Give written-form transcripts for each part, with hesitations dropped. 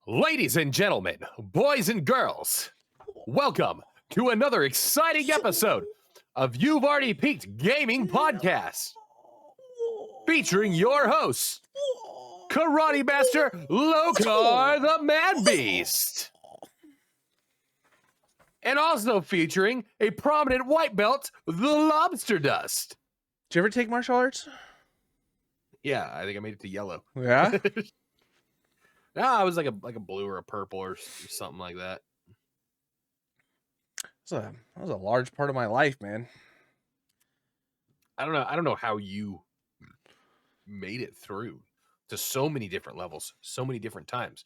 Ladies and gentlemen, boys and girls, welcome to another exciting episode of You've Already Peaked Gaming Podcast, featuring your hosts, Karate Master Lokar the Man Beast, and also featuring a prominent white belt, the Lobster Dust. Did you ever take martial arts? Yeah, I think I made it to yellow. Yeah. No, I was like a blue or a purple or something like that. That was a large part of my life, man. I don't know how you made it through to so many different levels, so many different times.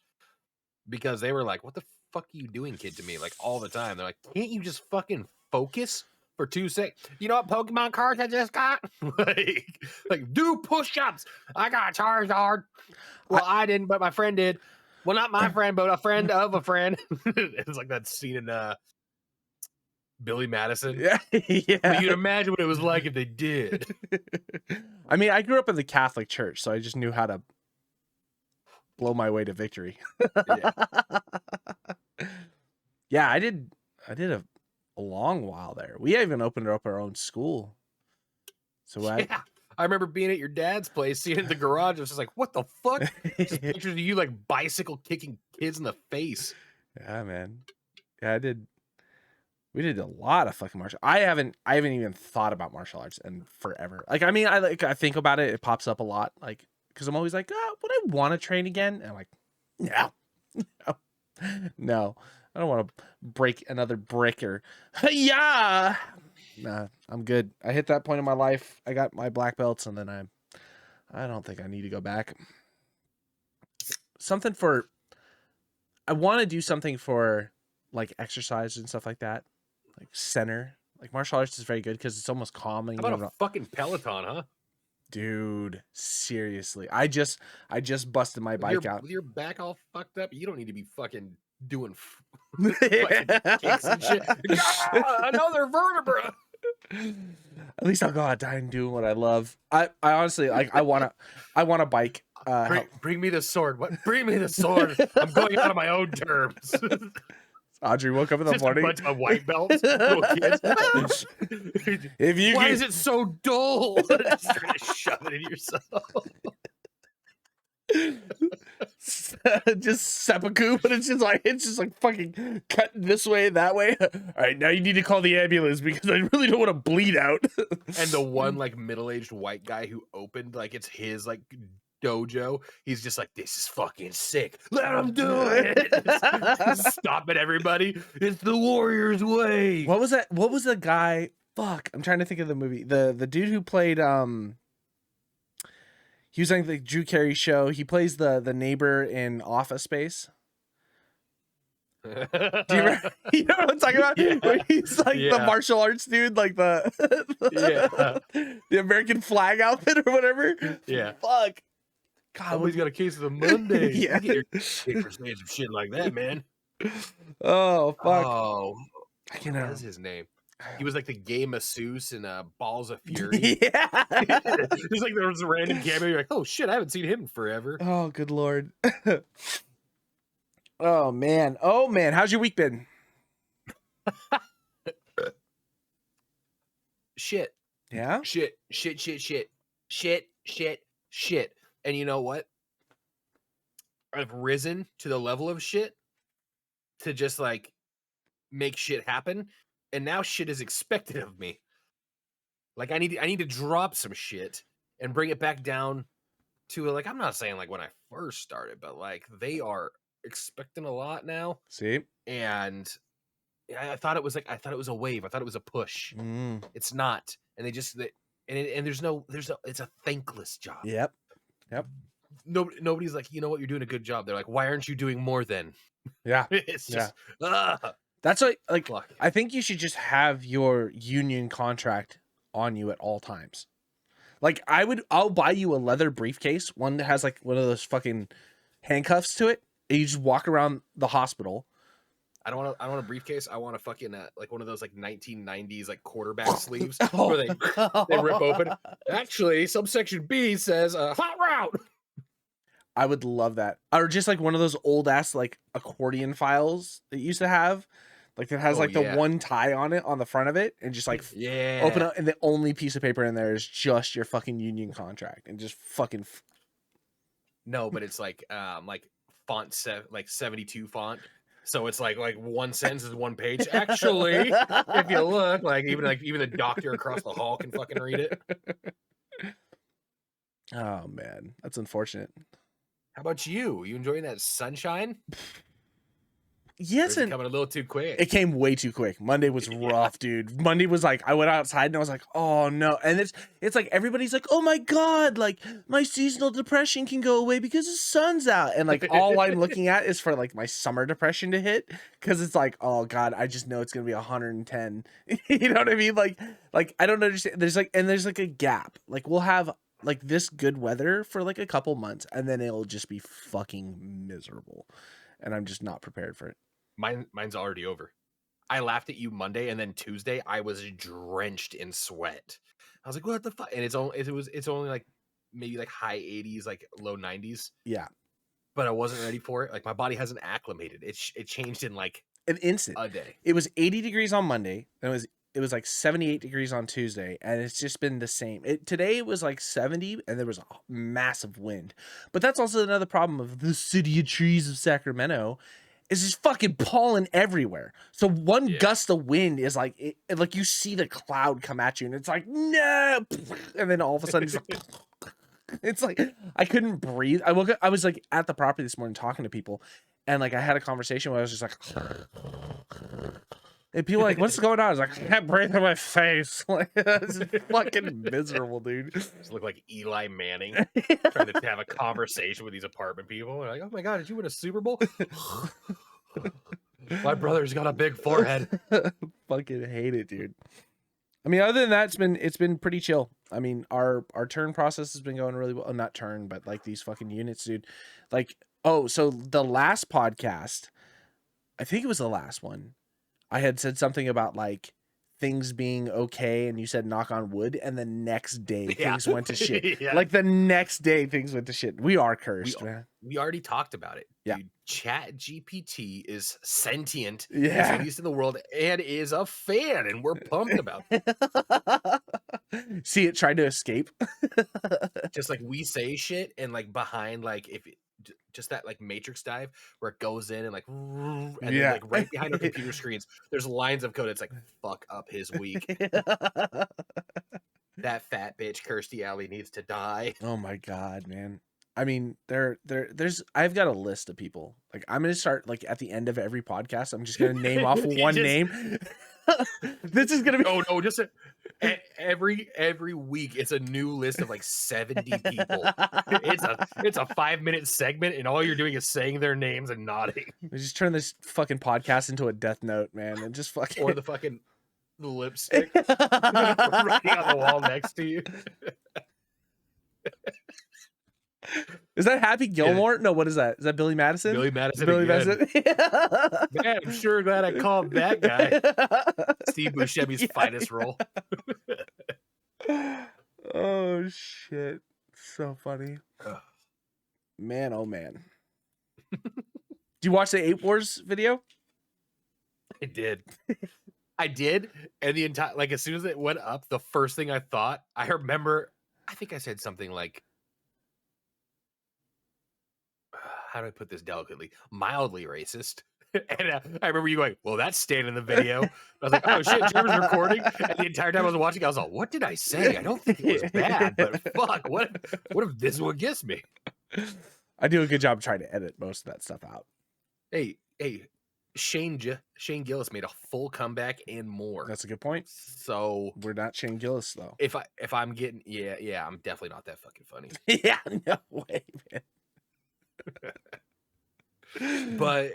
Because they were like, "What the fuck are you doing, kid?" to me, like all the time. They're like, "Can't you just fucking focus for 2 seconds? You know what Pokemon cards I just got? like do push-ups. I got Charizard. Well, I didn't, but my friend did. Well, not my friend, but a friend of a friend." It's like that scene in Billy Madison. Yeah. But you'd imagine what it was like if they did. I mean, I grew up in the Catholic Church, so I just knew how to blow my way to victory. Yeah. Yeah, I did a long while there. We even opened up our own school. So Yeah. I remember being at your dad's place, seeing it in the garage. I was just like, "What the fuck?" Just pictures of you like bicycle kicking kids in the face. Yeah, man. Yeah, we did a lot of fucking martial. I haven't even thought about martial arts in forever. Like, I mean, I think about it. It pops up a lot. Like, because I'm always like, would I want to train again? And I'm like, no. I don't want to break another brick or, yeah. Nah, I'm good. I hit that point in my life. I got my black belts, and then I don't think I need to go back. I want to do something for like exercise and stuff like that. Like center. Like martial arts is very good because it's almost calming. How about a fucking Peloton, huh? Dude, seriously. I just busted my bike out. With your back all fucked up, you don't need to be fucking doing fucking kicks and shit. Another vertebra. At least I'll go out there and do what I love. I honestly like. I want a bike. Bring me the sword. What? Bring me the sword. I'm going out on my own terms. Audrey woke up in the Just morning. A bunch of white belts, little kids. Why is it so dull? Just trying to shove it in yourself. Just seppuku, but it's just like fucking cut this way, that way. All right, now you need to call the ambulance because I really don't want to bleed out. And the one like middle-aged white guy who opened, like it's his like dojo, he's just like, "This is fucking sick. Let him do it." Stopping everybody. It's the warrior's way. What was that? What was the guy? Fuck, I'm trying to think of the movie. The dude who played he was on the Drew Carey show. He plays the neighbor in Office Space. Do you remember, you know what I'm talking about? Yeah. Where he's like the martial arts dude, like the American flag outfit or whatever. Yeah. Fuck. God, Somebody's got a case of the Monday. Yeah. You get your kick for saying some shit like that, man. Oh fuck. Oh, I can what is his name? He was like the gay masseuse in Balls of Fury. Yeah. He's like, there was a random cameo. You're like, "Oh shit, I haven't seen him in forever." Oh, good lord. Oh man. How's your week been? Shit. Yeah. Shit. And you know what? I've risen to the level of shit to just like make shit happen. And now shit is expected of me. Like I need to drop some shit and bring it back down to like, I'm not saying like when I first started, but like they are expecting a lot now. See? And I thought it was a wave. I thought it was a push. It's not. And they just and there's no it's a thankless job. Yep. Nobody's like, "You know what, you're doing a good job." They're like, "Why aren't you doing more then?" Yeah. It's just That's like fuck. I think you should just have your union contract on you at all times. Like I'll buy you a leather briefcase, one that has like one of those fucking handcuffs to it, and you just walk around the hospital. I don't want a briefcase. I want a fucking like one of those like 1990s like quarterback sleeves Oh. where they rip open. Actually, subsection B says hot route. I would love that. Or just like one of those old ass like accordion files that you used to have. Like that has like the one tie on it on the front of it and just like open up, and the only piece of paper in there is just your fucking union contract and just fucking No, but it's like font like 72 font. So it's like one sentence is one page. Actually, if you look, even the doctor across the hall can fucking read it. Oh man, that's unfortunate. How about you? You enjoying that sunshine? Yes, and coming a little too quick. It came way too quick. Monday was rough, dude. Monday was like I went outside and I was like, oh no. And it's like everybody's like, oh my god, like my seasonal depression can go away because the sun's out. And like all I'm looking at is for like my summer depression to hit, because it's like, oh god, I just know it's gonna be 110. You know what I mean? Like I don't understand. There's like a gap. Like we'll have like this good weather for like a couple months, and then it'll just be fucking miserable. And I'm just not prepared for it. Mine's already over. I laughed at you Monday, and then Tuesday I was drenched in sweat. I was like, "What the fuck?" And it's only like maybe like high 80s, like low 90s. Yeah, but I wasn't ready for it. Like my body hasn't acclimated. It changed in like an instant. A day. It was 80 degrees on Monday. And it was like 78 degrees on Tuesday, and it's just been the same. Today it was like 70, and there was a massive wind. But that's also another problem of the city of trees of Sacramento. Is just fucking pollen everywhere. So one gust of wind is like, like you see the cloud come at you, and it's like, no, and then all of a sudden it's like I couldn't breathe. I woke up, I was like at the property this morning talking to people, and like I had a conversation where I was just like, and people were like, what's going on? I was like, I can't breathe in my face. Like, it's fucking miserable, dude. Just look like Eli Manning trying to have a conversation with these apartment people. They're like, oh my god, did you win a Super Bowl? My brother's got a big forehead. Fucking hate it, dude. I mean, other than that, it's been pretty chill. I mean, our turn process has been going really well. Not turn, but like these fucking units, dude. Like, oh, so the last podcast, I think it was the last one, I had said something about like things being okay, and you said knock on wood, and the next day things went to shit. Like the next day things went to shit. We are cursed, man. We already talked about it. Yeah. Dude, Chat GPT is sentient. Yeah. It's released in the world and is a fan, and we're pumped about it. See, it tried to escape. Just like we say shit, and like behind, like if just that like Matrix dive where it goes in and like, and then like right behind our computer screens, there's lines of code. It's like, fuck up his week. That fat bitch Kirstie Alley needs to die. Oh my god, man. I mean, there's I've got a list of people. Like I'm gonna start like at the end of every podcast, I'm just gonna name off one name. This is gonna be no, just every week it's a new list of like 70 people. It's a 5-minute segment, and all you're doing is saying their names and nodding. We just turn this fucking podcast into a death note, man, and just fucking or the lipstick writing on the wall next to you. Is that Happy Gilmore? Yeah. No, what is that? Is that Billy Madison? Billy Madison. Billy Madison. Man, I'm sure glad I called that guy. Steve Buscemi's finest role. Oh shit! So funny. Man, oh man. Did you watch the 8 Wars video? I did. And the entire, like, as soon as it went up, the first thing I thought, I remember, I think I said something like, how do I put this delicately? Mildly racist. And I remember you going, well, that's staying in the video. I was like, oh shit, Jeremy's recording. And the entire time I was watching, I was like, what did I say? I don't think it was bad, but fuck, what if this is what gets me? I do a good job trying to edit most of that stuff out. Hey, Shane Gillis made a full comeback and more. That's a good point. So we're not Shane Gillis though. If I'm getting, yeah, I'm definitely not that fucking funny. Yeah, no way, man. But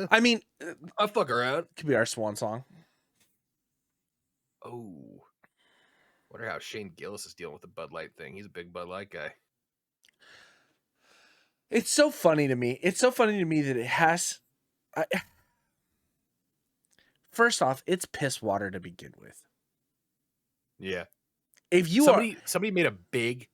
I mean, I'll fuck around. Could be our swan song. Oh, Wonder how Shane Gillis is dealing with the Bud Light thing. He's a big Bud Light guy. It's so funny to me. It's so funny to me that it has. First off, it's piss water to begin with. Yeah. If you somebody made a big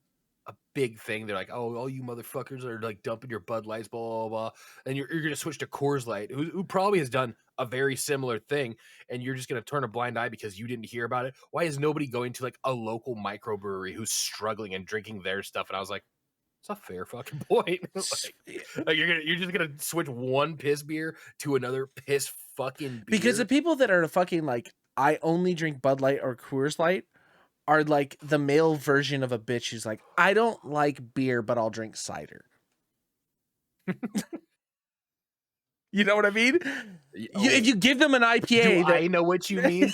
thing. They're like, oh, all you motherfuckers are like dumping your Bud Lights, blah blah blah, and you're gonna switch to Coors Light, who probably has done a very similar thing, and you're just gonna turn a blind eye because you didn't hear about it. Why is nobody going to like a local microbrewery who's struggling and drinking their stuff? And I was like, it's a fair fucking point. like you're just gonna switch one piss beer to another piss fucking beer because the people that are fucking like, I only drink Bud Light or Coors Light are like the male version of a bitch who's like, I don't like beer, but I'll drink cider. You know what I mean? If you give them an IPA, I know what you mean.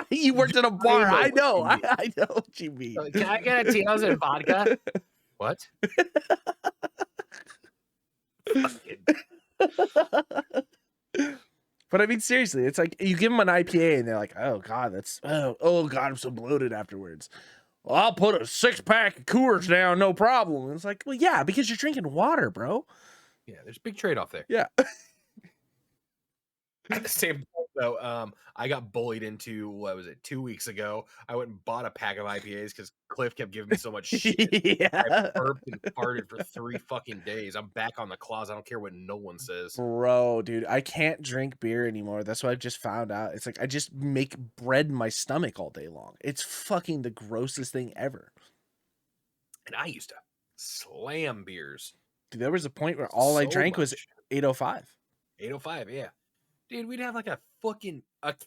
You worked at a bar. I know what you mean. Can I get a Tito's and vodka? What? But I mean, seriously, it's like you give them an IPA and they're like, oh God, oh God, I'm so bloated afterwards. Well, I'll put a 6-pack of Coors down, no problem. And it's like, well, yeah, because you're drinking water, bro. Yeah, there's a big trade-off there. Yeah. At the same point, though, I got bullied into, what was it, 2 weeks ago. I went and bought a pack of IPAs because Cliff kept giving me so much shit. Yeah. I burped and farted for 3 fucking days. I'm back on the claws. I don't care what no one says. Bro, dude, I can't drink beer anymore. That's what I've just found out. It's like I just make bread in my stomach all day long. It's fucking the grossest thing ever. And I used to slam beers. Dude, there was a point where all I drank was 805. 805, yeah. Dude, we'd have like a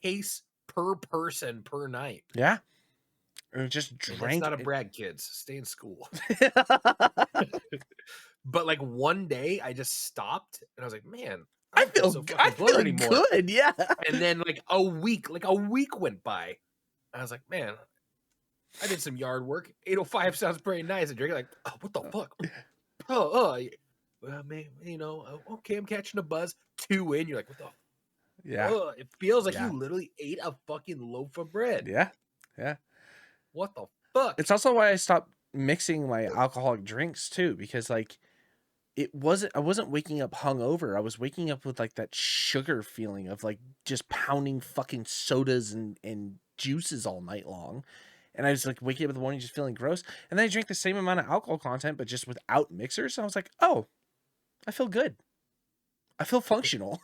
case per person per night. Yeah. Or just drank. It's not a brag, kids. Stay in school. But like one day I just stopped and I was like, man, I feel good. Yeah. And then like a week went by. I was like, man, I did some yard work. 805 sounds pretty nice. And drinking like, oh, what the fuck? Well, man, okay, I'm catching a buzz. 2 in, you're like, what the? Yeah. It feels like you literally ate a fucking loaf of bread. Yeah. Yeah. What the fuck? It's also why I stopped mixing my alcoholic drinks too, because like I wasn't waking up hungover. I was waking up with like that sugar feeling of like just pounding fucking sodas and juices all night long. And I was like waking up in the morning just feeling gross. And then I drank the same amount of alcohol content, but just without mixers. And I was like, oh, I feel good. I feel functional.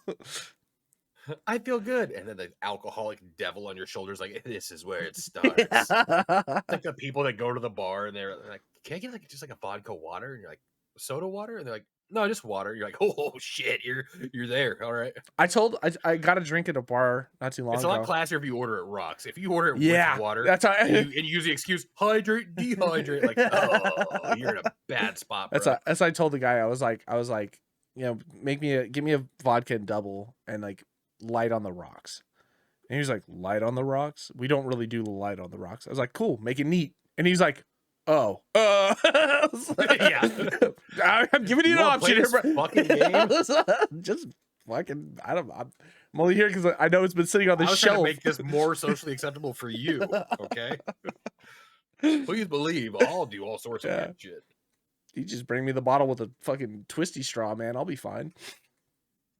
I feel good. And then the alcoholic devil on your shoulders, like, this is where it starts. It's like the people that go to the bar and they're like, can I get like just like a vodka water? And you're like, soda water? And they're like, no, just water. You're like, oh shit, you're there. All right. I got a drink at a bar not too long ago. It's a lot classier if you order it rocks. If you order it with water, that's how and you use the excuse, hydrate, dehydrate, like, oh, you're in a bad spot, bro. That's what I told the guy. I was like, give me a vodka and double and like light on the rocks. And he was like, light on the rocks? We don't really do light on the rocks. I was like, cool, make it neat. And he's like, oh, yeah. I'm giving you an option here, bro. Fucking game. Just fucking, I'm only here because I know it's been sitting on the shelf. Trying to make this more socially acceptable for you, okay? Please believe I'll do all sorts of weird shit. You just bring me the bottle with a fucking twisty straw, man. I'll be fine.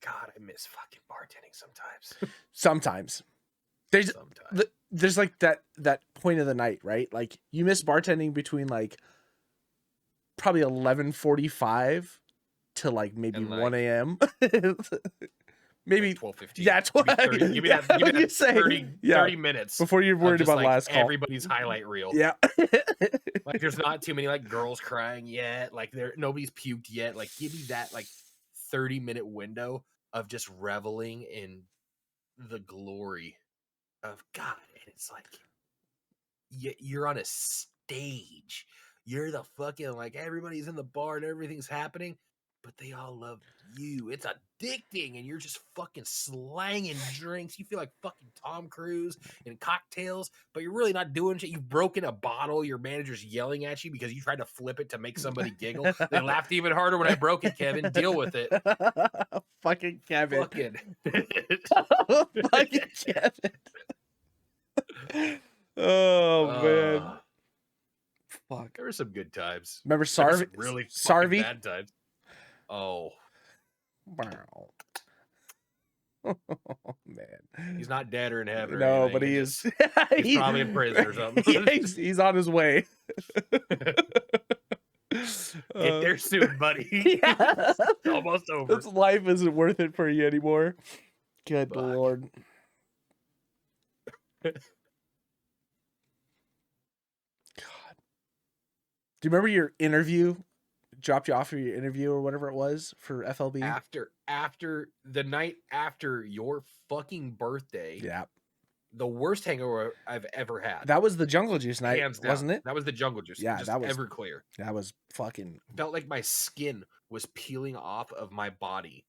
God, I miss fucking bartending sometimes. Sometimes. There's like that point of the night, right? Like you miss bartending between like probably 11:45 to like maybe 1 a.m. Maybe like 12:15. Yeah, 30, give me that 30 minutes before you're worried about like last call. Everybody's highlight reel. Yeah. Like there's not too many like girls crying yet. Like nobody's puked yet. Like give me that like 30-minute window of just reveling in the glory of God. And it's like you're on a stage. You're the fucking like everybody's in the bar and everything's happening, but they all love you. It's addicting, and you're just fucking slanging drinks. You feel like fucking Tom Cruise in Cocktails, but you're really not doing shit. You've broken a bottle. Your manager's yelling at you because you tried to flip it to make somebody giggle. They laughed even harder when I broke it, Kevin. Deal with it. Fucking Kevin. Fucking Kevin. Oh, man. fuck. There were some good times. Remember There were Sarvi? some really fucking Sarvi? bad times. Oh, Wow. Oh, man. he's not dead or in heaven. Or No, anything. but he It is. just- he's probably in prison or something. Yeah, he's on his way. Get there soon, buddy. Yeah. It's almost over. This life isn't worth it for you anymore. Good Fuck. Lord. God. Do you remember your interview? Dropped you off for your interview or whatever it was for FLB? After the night after your fucking birthday, Yeah. the worst hangover I've ever had. That was the Jungle Juice night, Hands down. wasn't it? That was the jungle juice. Yeah, just that was- Everclear. That was fucking. Felt like my skin was peeling off of my body.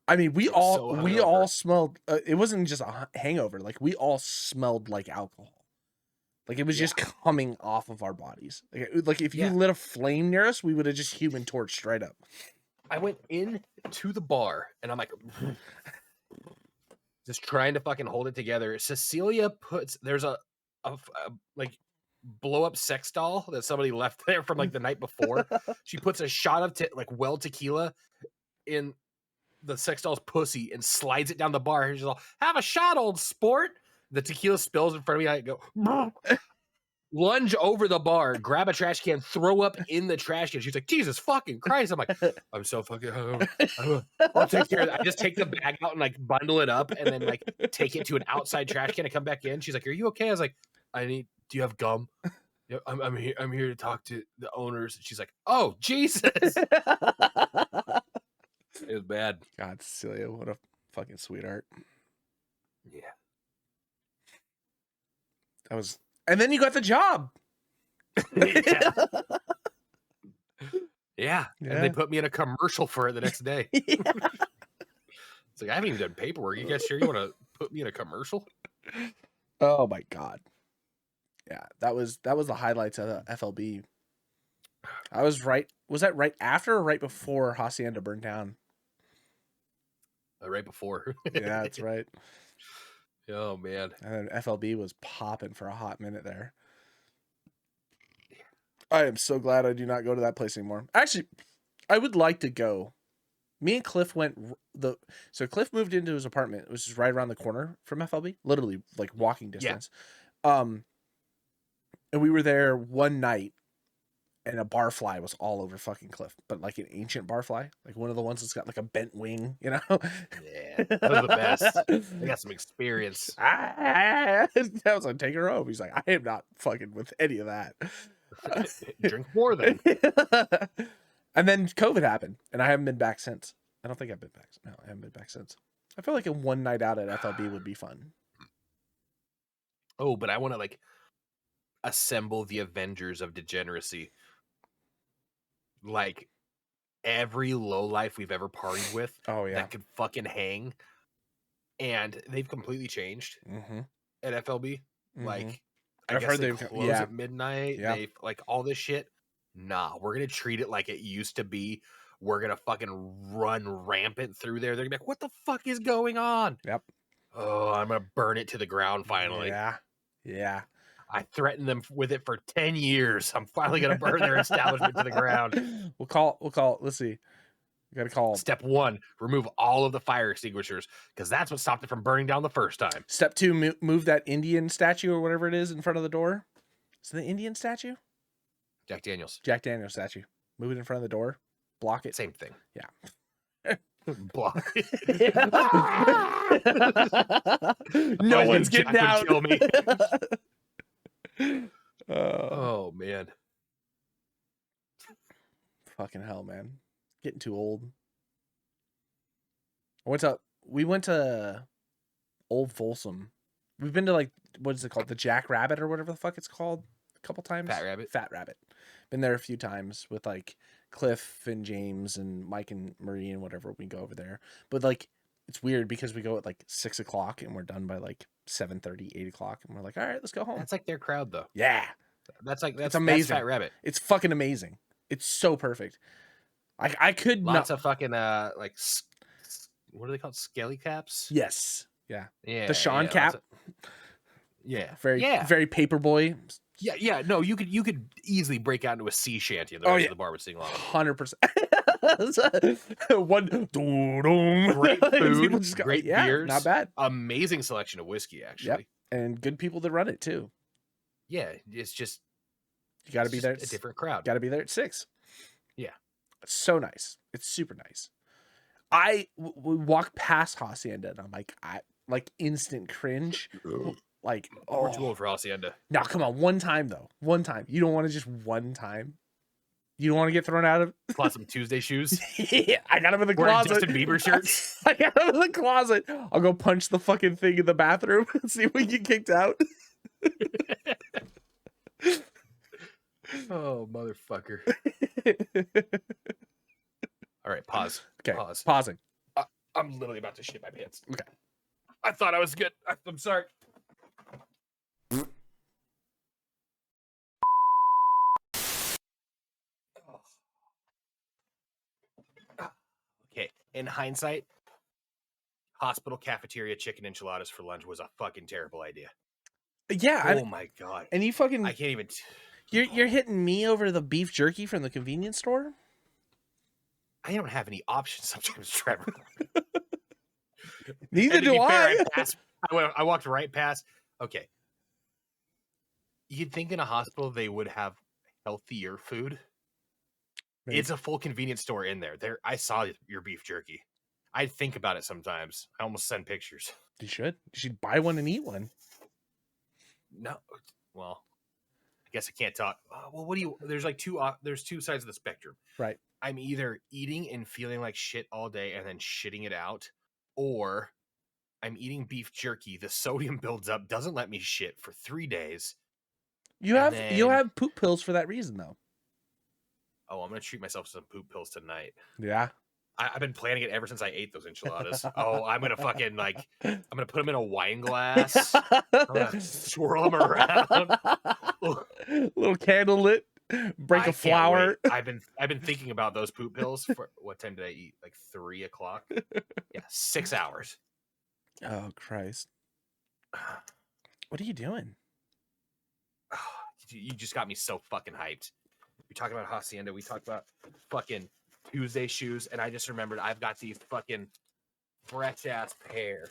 I mean, we It was so we all hungover. smelled. It wasn't just a hangover. Like we all smelled like alcohol. Like it was just coming off of our bodies. Like if you Yeah. lit a flame near us, we would have just human torched straight up. I went in to the bar and I'm like, just trying to fucking hold it together. Cecilia puts there's a like blow up sex doll that somebody left there from like the night before. She puts a shot of like well tequila in the sex doll's pussy and slides it down the bar. And she's all, "Have a shot, old sport." The tequila spills in front of me. I go lunge over the bar, grab a trash can, throw up in the trash can. She's like, "Jesus fucking Christ!" I'm like, "I'm so fucking hungover. I'll take care of that." I just take the bag out and like bundle it up and then like take it to an outside trash can and come back in. She's like, "Are you okay?" I was like, "Do you have gum?" "Yeah, I'm here. I'm here to talk to the owners." She's like, "Oh Jesus!" It was bad. God, Cecilia, what a fucking sweetheart. Yeah. That was, and then you got the job. Yeah. Yeah. And Yeah. they put me in a commercial for it the next day. Yeah. It's like, I haven't even done paperwork. You guys sure you want to put me in a commercial? Oh my God. Yeah, that was the highlights of the FLB. I was right. Was that right after or right before Hacienda burned down? Right before. Yeah, that's right. Oh, man. And then FLB was popping for a hot minute there. I am so glad I do not go to that place anymore. Actually, I would like to go. Me and Cliff went so Cliff moved into his apartment, which is right around the corner from FLB, literally like walking distance. And we were there one night and a barfly was all over fucking Cliff, but like an ancient barfly, like one of the ones that's got like a bent wing, you know? Yeah. Those are the best. I got some experience. I was like, take her home. He's like, I am not fucking with any of that. Drink more then. And then COVID happened, and I haven't been back since. I don't think I've been back. No, I haven't been back since. I feel like a one night out at FLB would be fun. Oh, but I want to like assemble the Avengers of degeneracy. Like every low life we've ever partied with Oh yeah. that could fucking hang. And they've completely changed Mm-hmm. at FLB. Like, I I've guess heard they they've- close yeah. at midnight. Yeah. They like all this shit. Nah, we're gonna treat it like it used to be. We're gonna fucking run rampant through there. They're gonna be like, "What the fuck is going on?" Yep. Oh, I'm gonna burn it to the ground finally. Yeah. Yeah. I threatened them with it for 10 years. I'm finally gonna burn their establishment to the ground. We'll call. Let's see. We gotta call. Step 1: remove all of the fire extinguishers because that's what stopped it from burning down the first time. Step 2: move that Indian statue or whatever it is in front of the door. Is it the Indian statue? Jack Daniels, Jack Daniels statue. Move it in front of the door. Block it. same thing. Yeah. Block. No Otherwise, one's Jack getting would out. kill me. Oh, Oh man. fucking hell, man. Getting too old. We went to Old Folsom. We've been to like, what is it called? The Jack Rabbit or whatever the fuck it's called a couple times. Fat Rabbit. Fat Rabbit. Been there a few times with like Cliff and James and Mike and Marie and whatever. We go over there. But like, it's weird because we go at like 6 o'clock and we're done by like 7:30, 8 o'clock. And we're like, all right, let's go home. That's like their crowd though. Yeah. That's It's amazing. That's Fat Rabbit. It's fucking amazing. It's so perfect. I could Lots not. of fucking like what are they called? Skelly caps? Yes. Yeah. Yeah. The Sean yeah, cap. lots of- yeah. Very, yeah. very paperboy Yeah. No, you could easily break out into a sea shanty, and the Oh, rest yeah. of the bar would sing along. 100%. One Great people food, just go, great yeah, beers, not bad. amazing selection of whiskey. Yep, Actually, and good people that run it too. yeah, it's just You got to it's be just there. a different crowd. Got to be there at 6. Yeah. It's so nice. It's super nice. We walk past Hacienda and I'm like instant cringe. Like, We're too oh, old for Hacienda. now come on, one time though. One time. You don't want to just one time. You don't want to get thrown out of. Plus some Tuesday shoes. Yeah, I got him in the Wearing closet. Justin Bieber shirts. I got him in the closet. I'll go punch the fucking thing in the bathroom and see if we get kicked out. Oh, motherfucker. All right, pause. Okay, Pause. pausing. I'm literally about to shit my pants. Okay. I thought I was good. I'm sorry. Okay, in hindsight, hospital cafeteria chicken enchiladas for lunch was a fucking terrible idea. Yeah, Oh my god. and you fucking I can't even. you're hitting me over the beef jerky from the convenience store. I don't have any options sometimes, Trevor. Neither And to do be fair, I. I walked right past. Okay. You'd think in a hospital they would have healthier food. Maybe. It's a full convenience store in there. I saw your beef jerky. I think about it sometimes. I almost send pictures. You should buy one and eat one. No, well, I guess I can't talk. Well, what do you? There's like there's two sides of the spectrum. Right. I'm either eating and feeling like shit all day and then shitting it out, or I'm eating beef jerky. The sodium builds up, doesn't let me shit for 3 days. You And have poop pills for that reason though. Oh, I'm gonna treat myself to some poop pills tonight. Yeah. I've been planning it ever since I ate those enchiladas. Oh, I'm gonna fucking I'm gonna put them in a wine glass. I'm gonna swirl them around. Little candle lit. Break a flower. I've been thinking about those poop pills for what time did I eat? Like 3 o'clock. Yeah, 6 hours. Oh Christ! What are you doing? You just got me so fucking hyped. You're talking about Hacienda. We talked about fucking Tuesday shoes, and I just remembered I've got these fucking fresh ass pair,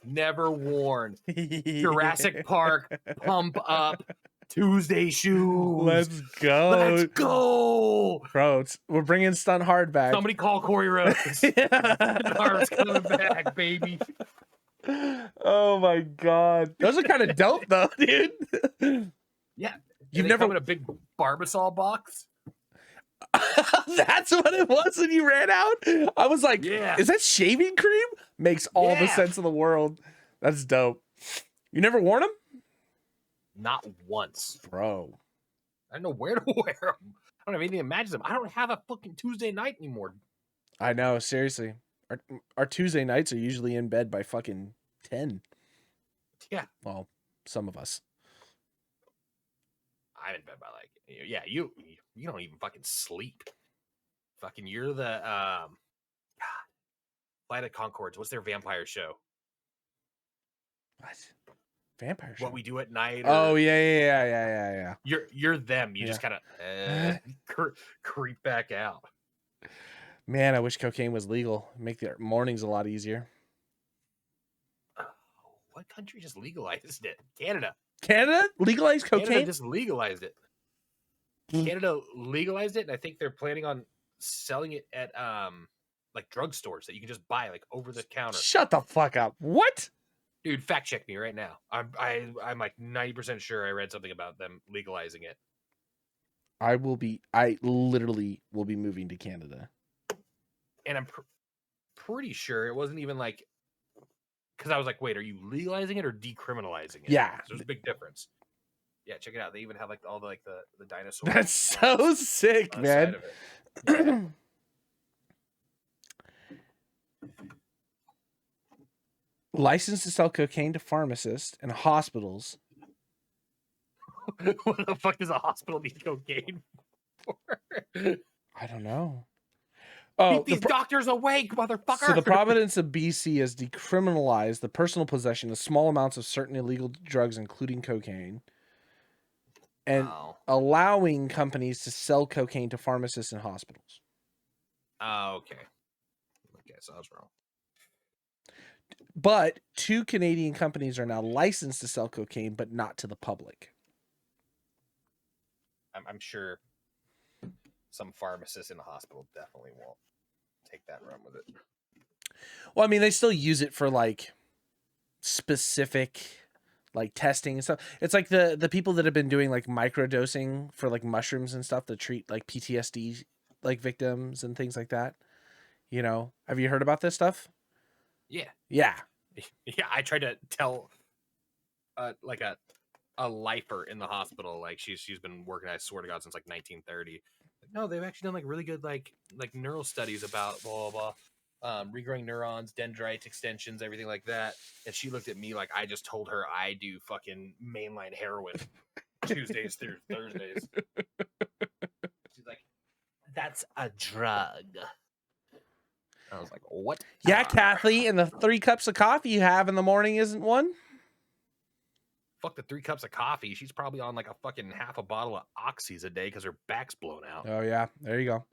never worn, Jurassic Park pump up Tuesday shoes. Let's go! Let's go, bro! We're bringing Stunt Hard back. Somebody call Corey Rose. Stunt Hard's coming back, baby. Oh my god, those are kind of dope though, dude. Yeah, you've never come in a big Barbasol box. That's what it was when you ran out. I was like, yeah. Is that shaving cream? Makes all the sense in the world. That's dope. You never worn them? Not once, bro. I don't know where to wear them. I don't have anything to match them. I don't have a fucking Tuesday night anymore. I know, seriously. Our Tuesday nights are usually in bed by fucking 10. Yeah. Well, some of us. I'm in bed by like, yeah, you don't even fucking sleep. Fucking, you're the Flight of Conchords. What's their vampire show? What? Vampire show? What We Do at Night? Oh yeah. You're them. You just kind of creep back out. Man, I wish cocaine was legal. Make the mornings a lot easier. What country just legalized it? Canada. Canada legalized cocaine? Canada just legalized it. Canada legalized it, and I think they're planning on selling it at like drugstores that you can just buy like over the counter. Shut the fuck up. What? Dude, fact check me right now. I'm like 90% sure I read something about them legalizing it. I literally will be moving to Canada. And I'm pretty sure it wasn't even like, because I was like, wait, are you legalizing it or decriminalizing it? Yeah. There's a big difference. Yeah, check it out. They even have like all the the dinosaurs. That's so sick, man. Yeah. Licensed to sell cocaine to pharmacists and hospitals. What the fuck does a hospital need cocaine for? I don't know. Oh, keep these doctors awake, motherfucker. So the province of BC has decriminalized the personal possession of small amounts of certain illegal drugs, including cocaine. and Oh. allowing companies to sell cocaine to pharmacists and hospitals. Oh, okay. I guess I was wrong. But 2 Canadian companies are now licensed to sell cocaine, but not to the public. I'm sure some pharmacists in the hospital definitely won't take that run with it. Well, I mean, they still use it for like specific like testing and stuff. It's like the people that have been doing like microdosing for like mushrooms and stuff to treat like PTSD like victims and things like that. You know, have you heard about this stuff? Yeah. Yeah. Yeah, I tried to tell like a lifer in the hospital, like she's been working, I swear to God, since like 1930. Like, no, they've actually done like really good like neural studies about blah blah blah, regrowing neurons, dendrites, extensions, everything like that. And she looked at me like I just told her I do fucking mainline heroin Tuesdays through Thursdays. She's like, that's a drug. I was like, what? Yeah, Kathy, and the 3 cups of coffee you have in the morning isn't one? Fuck the 3 cups of coffee. She's probably on like a fucking half a bottle of Oxys a day because her back's blown out. Oh yeah, there you go.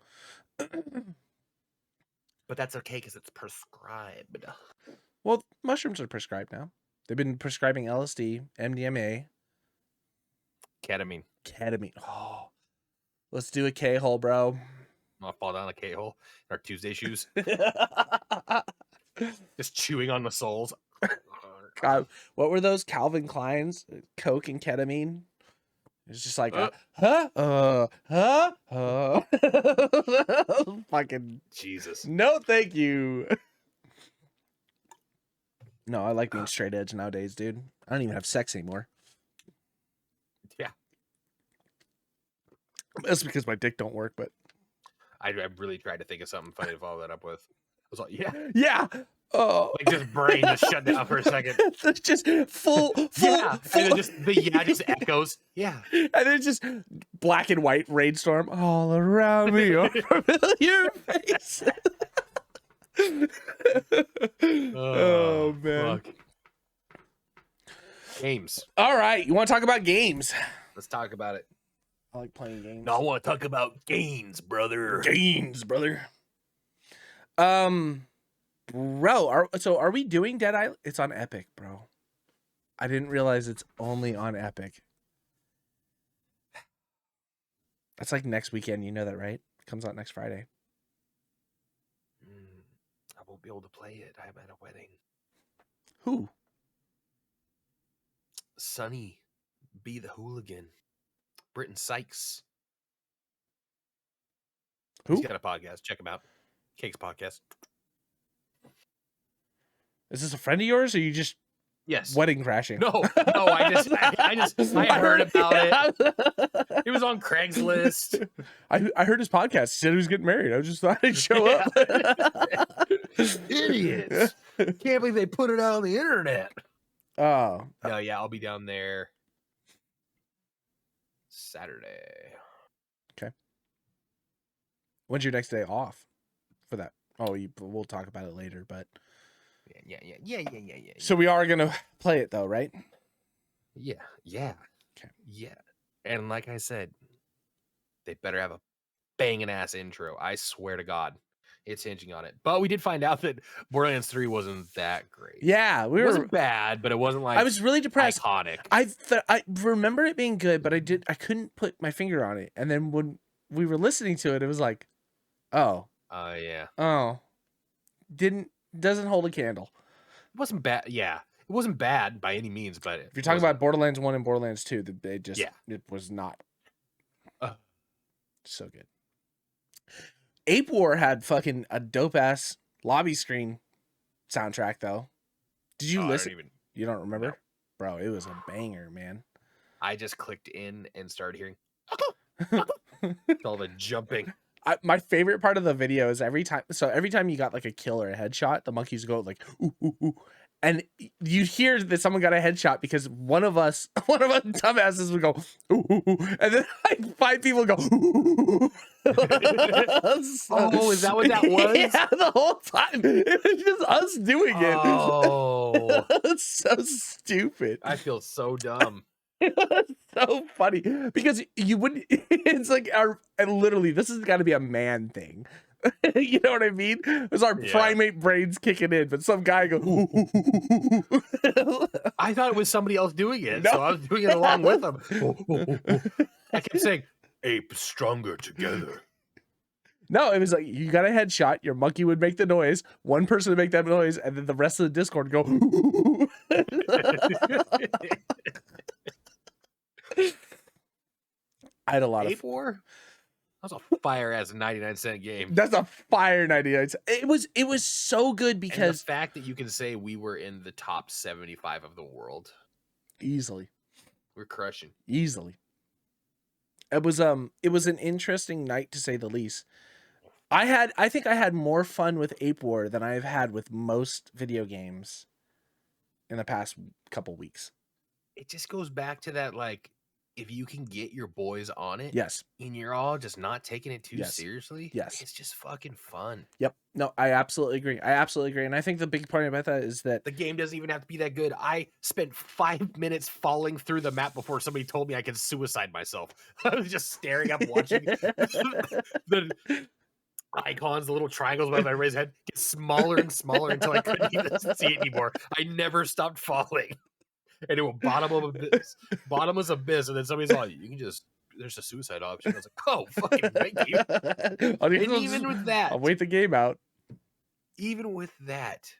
But that's okay because it's prescribed. Well, mushrooms are prescribed now. They've been prescribing LSD, MDMA, Ketamine. Oh, let's do a K-hole, bro. I'm gonna fall down a K-hole in our Tuesday shoes. Just chewing on the soles. God, what were those Calvin Klein's? Coke and ketamine? It's just like, fucking Jesus. no, thank you. No, I like being straight edge nowadays, dude. I don't even have sex anymore. Yeah. That's because my dick don't work, but I really tried to think of something funny to follow that up with. I was like, yeah. yeah. Oh, Like just brain just shut down for a second. just full. Yeah. And then just the just echoes. Yeah. And then just black and white rainstorm all around me. Your familiar faces. Oh man. Fuck. Games. All right, you want to talk about games? Let's talk about it. I like playing games. No, I want to talk about games, brother. Games, brother. Bro, are we doing Dead Island? It's on Epic, bro. I didn't realize it's only on Epic. That's like next weekend. You know that, right? It comes out next Friday. I won't be able to play it. I'm at a wedding. Who? Sonny B. the Hooligan. Britton Sykes. Who? He's got a podcast. Check him out. Cakes Podcast. Is this a friend of yours, or you just Yes. wedding crashing? No, I heard about it. It was on Craigslist. I heard his podcast. He said he was getting married. I just thought I'd show up. Idiots. Can't believe they put it out on the internet. Oh. No, yeah, I'll be down there Saturday. When's your next day off for that? Oh, we'll talk about it later, but Yeah. so we are gonna play it though, right? Yeah. Okay. Yeah. And like I said, they better have a banging ass intro. I swear to God, it's hinging on it. But we did find out that Borderlands 3 wasn't that great. Yeah, It wasn't bad, but it wasn't like I was really depressed. iconic. I remember it being good, but I couldn't put my finger on it. And then when we were listening to it, it was like, Yeah. Doesn't hold a candle. It wasn't bad. Yeah. It wasn't bad by any means, but If you're talking about Borderlands 1 and Borderlands 2, it was not so good. Ape War had fucking a dope ass lobby screen soundtrack though. Did you listen? You don't remember? No. Bro, it was a banger, man. I just clicked in and started hearing all the jumping. My favorite part of the video is every time you got like a kill or a headshot, the monkeys go like ooh, ooh, ooh. And you hear that someone got a headshot because one of us dumbasses would go ooh, ooh, ooh. And then like 5 people go ooh. Oh, is that what that was? Yeah, the whole time it was just us doing it. Oh, It's so stupid. I feel so dumb. It was so funny because you wouldn't. It's like our and literally this has got to be a man thing. You know what I mean? It's our Yeah. primate brains kicking in, but some guy goes. I thought it was somebody else doing it, No. so I was doing it along with them. I kept saying, "Ape stronger together." No, it was like you got a headshot. Your monkey would make the noise. One person would make that noise, and then the rest of the Discord would go. I had a lot Ape of. War? That was a fire ass 99-cent game. That's a fire 99. It was so good And the because fact that you can say we were in the top 75 of the world, easily. we're crushing. Easily. It was an interesting night to say the least. I think I had more fun with Ape War than I've had with most video games in the past couple weeks. It just goes back to that, like, if you can get your boys on it, Yes. and you're all just not taking it too Yes. seriously, Yes. it's just fucking fun. Yep. No, I absolutely agree. And I think the big point about that is that The game doesn't even have to be that good. I spent 5 minutes falling through the map before somebody told me I could suicide myself. I was just staring up, watching the icons, the little triangles above everybody's head get smaller and smaller until I couldn't even see it anymore. I never stopped falling. And it was bottomless abyss. And then somebody's like, you can just, there's a suicide option. I was like, oh, fucking thank you. And even with that, I'll wait the game out. even with that,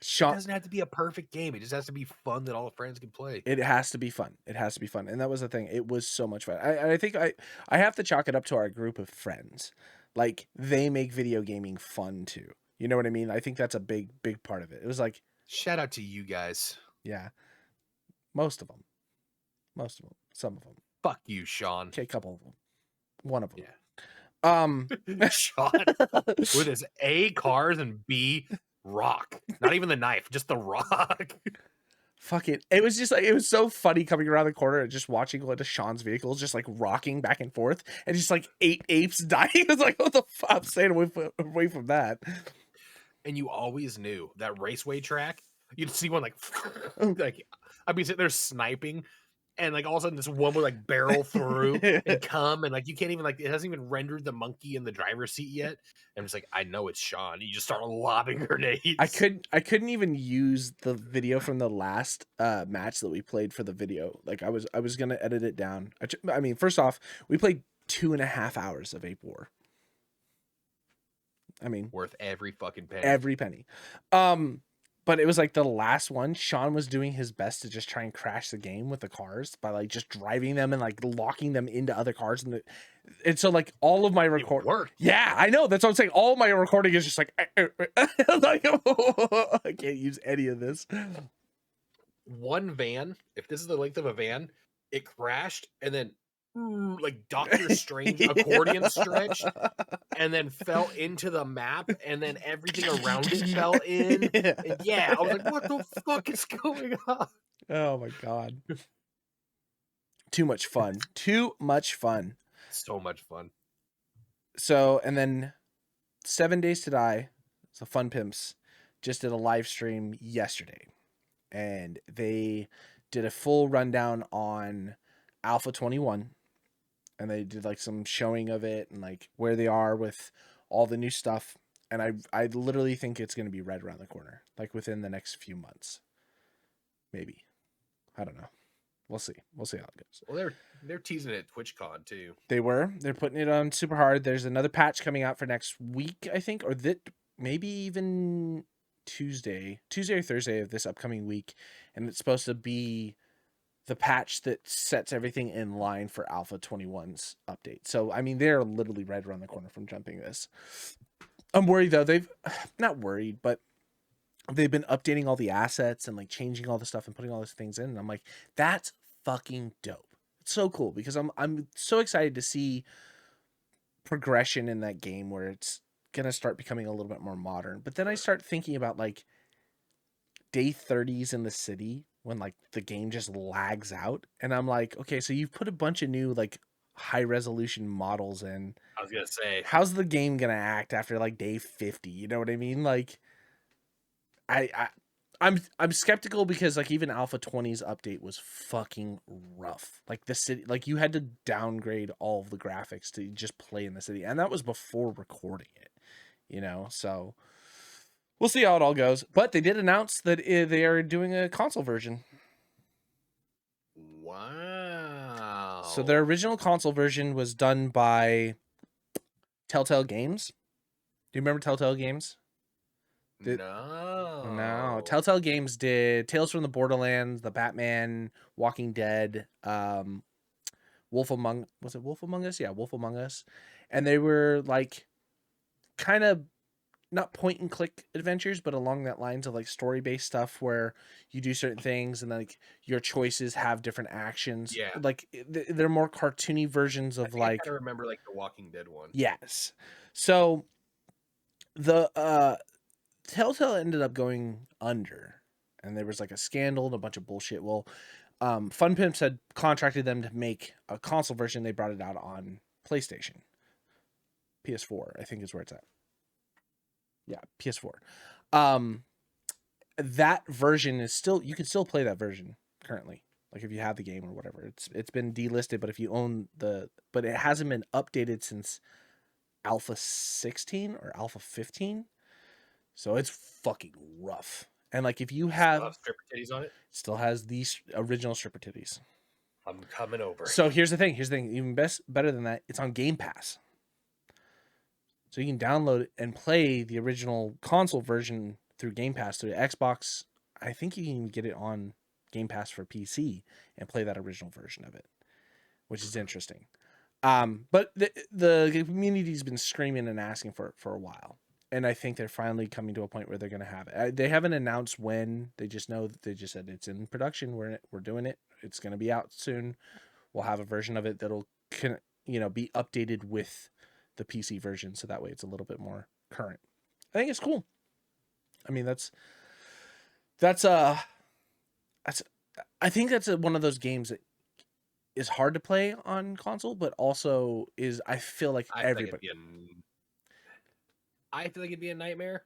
it Sean, doesn't have to be a perfect game. It just has to be fun that all the friends can play. it has to be fun. It has to be fun. And that was the thing. It was so much fun. I think I have to chalk it up to our group of friends. Like they make video gaming fun too. You know what I mean? I think that's a big part of it. It was like, Shout out to you guys. yeah, most of them, some of them. Fuck you, Sean. Okay, a couple of them, one of them. Yeah. Sean with his A, cars, and B, rock. Not even the knife, just the rock. Fuck it. It was just like, it was so funny coming around the corner and just watching one of Sean's vehicles just like rocking back and forth and just like 8 apes dying. It was like, what the fuck? I'm staying away from that. And you always knew that raceway track, you'd see one like I'd be sitting there sniping, and like all of a sudden this one would like barrel through and come, and like you can't even, like, it hasn't even rendered the monkey in the driver's seat yet. And it's like, I know it's Sean. You just start lobbing grenades. I couldn't even use the video from the last match that we played for the video. Like I was gonna edit it down. I mean, first off, we played 2.5 hours of Ape War. I mean, worth every fucking penny. Every penny. But it was like the last one. Sean was doing his best to just try and crash the game with the cars by like just driving them and like locking them into other cars. And so like all of my record worked. Yeah, I know. That's what I'm saying. All my recording is just like, like I can't use any of this. One van, if this is the length of a van, it crashed and then like Doctor Strange accordion stretched and then fell into the map, and then everything around it fell in. And yeah, I was like, what the fuck is going on? Oh my god. Too much fun. Too much fun. So much fun. So, and then 7 Days to Die, so Fun Pimps, just did a live stream yesterday. And they did a full rundown on Alpha 21. And they did like some showing of it and like where they are with all the new stuff. And I literally think it's going to be right around the corner, like within the next few months. Maybe. I don't know. We'll see. We'll see how it goes. Well, they're teasing it at TwitchCon too. They're putting it on super hard. There's another patch coming out for next week, I think, or maybe even Tuesday or Thursday of this upcoming week. And it's supposed to be the patch that sets everything in line for Alpha 21's update. So, I mean, they're literally right around the corner from jumping this. I'm worried, though. Not worried, but they've been updating all the assets and, like, changing all the stuff and putting all those things in. And I'm like, that's fucking dope. It's so cool because I'm so excited to see progression in that game where it's going to start becoming a little bit more modern. But then I start thinking about, like, day 30s in the city when like the game just lags out, and I'm like, okay, so you've put a bunch of new like high resolution models in. I was gonna say, how's the game gonna act after like day 50? You know what I mean? Like, I'm skeptical because like even Alpha 20's update was fucking rough. Like the city, like you had to downgrade all of the graphics to just play in the city, and that was before recording it. So we'll see how it all goes. But they did announce that they are doing a console version. Wow. So their original console version was done by Telltale Games. Do you remember Telltale Games? No. Telltale Games did Tales from the Borderlands, The Batman, Walking Dead, Wolf Among Us? Yeah, Wolf Among Us. And they were like kind of not point and click adventures, but along that lines of like story based stuff where you do certain things and like your choices have different actions. Yeah. Like they're more cartoony versions of I like. kind of remember like the Walking Dead one. Yes. So the Telltale ended up going under, and there was like a scandal and a bunch of bullshit. Well, Fun Pimps had contracted them to make a console version. They brought it out on PlayStation, PS4, I think is where it's at. Yeah, PS4. That version is still, you can still play that version currently. Like if you have the game or whatever, it's been delisted. But if you own but it hasn't been updated since Alpha 16 or Alpha 15. So it's fucking rough. And like if you have stripper titties on it, still has these original stripper titties. I'm coming over. So here's the thing. Even better than that, it's on Game Pass. So you can download it and play the original console version through Game Pass through Xbox. I think you can even get it on Game Pass for PC and play that original version of it, which is interesting. But the community's been screaming and asking for it for a while. And I think they're finally coming to a point where they're going to have it. They haven't announced when. They just know that they just said it's in production. We're doing it. It's going to be out soon. We'll have a version of it that'll be updated with the PC version, so that way it's a little bit more current. I think it's cool. I mean, I think that's one of those games that is hard to play on console, but also I feel like everybody. I feel like it'd be a nightmare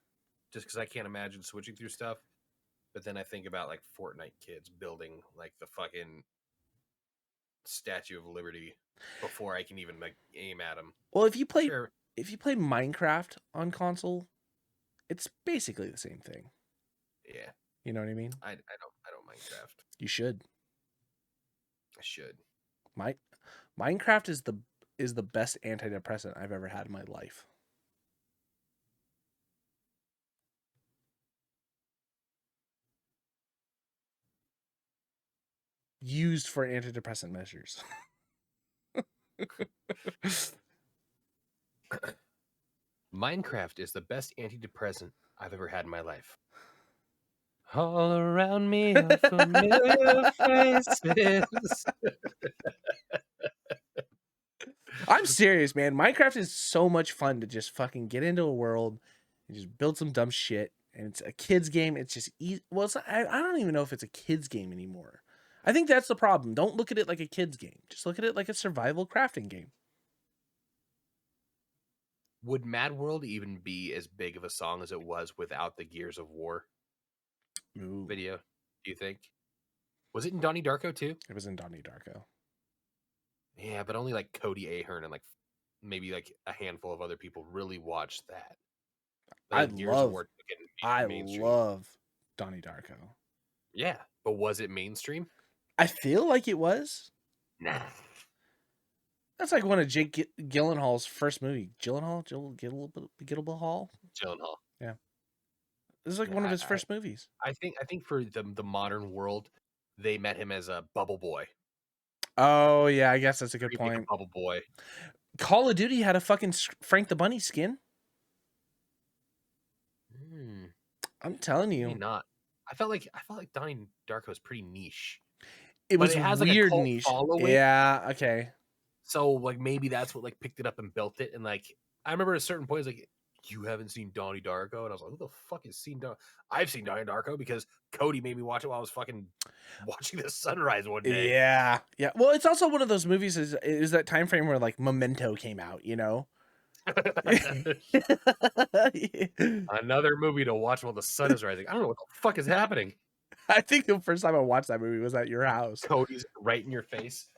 just because I can't imagine switching through stuff. But then I think about like Fortnite kids building like the fucking Statue of Liberty before I can even like aim at them. Well, if you play Minecraft on console, it's basically the same thing. Yeah. You know what I mean? I don't Minecraft. You should. I should. Minecraft is the best antidepressant I've ever had in my life. Used for antidepressant measures. Minecraft is the best antidepressant I've ever had in my life. All around me are familiar faces. I'm serious, man. Minecraft is so much fun to just fucking get into a world and just build some dumb shit. And it's a kid's game. It's just easy. Well, it's not, I don't even know if it's a kid's game anymore. I think that's the problem. Don't look at it like a kid's game. Just look at it like a survival crafting game. Would Mad World even be as big of a song as it was without the Gears of War video? Do you think? Was it in Donnie Darko too? It was in Donnie Darko. Yeah, but only like Cody Ahern and like maybe like a handful of other people really watched that. I love Donnie Darko. Yeah, but was it mainstream? I feel like it was. Nah. That's like one of Jake Gyllenhaal's first movie. Gyllenhaal? Yeah. This is like one of his first movies. I think for the modern world, they met him as a Bubble Boy. Oh, yeah, I guess that's a good point. Bubble Boy. Call of Duty had a fucking Frank the Bunny skin. I'm telling you. Maybe not. I felt like Donnie Darko was pretty niche. It was weird niche. Following. Yeah, okay. So like maybe that's what like picked it up and built it. And like I remember at a certain point, it's like, you haven't seen Donnie Darko? And I was like, who the fuck has seen Donnie? I've seen Donnie Darko because Cody made me watch it while I was fucking watching the sunrise one day. Yeah. Well, it's also one of those movies is that time frame where like Memento came out, you know? Another movie to watch while the sun is rising. I don't know what the fuck is happening. I think the first time I watched that movie was at your house. Cody's right in your face.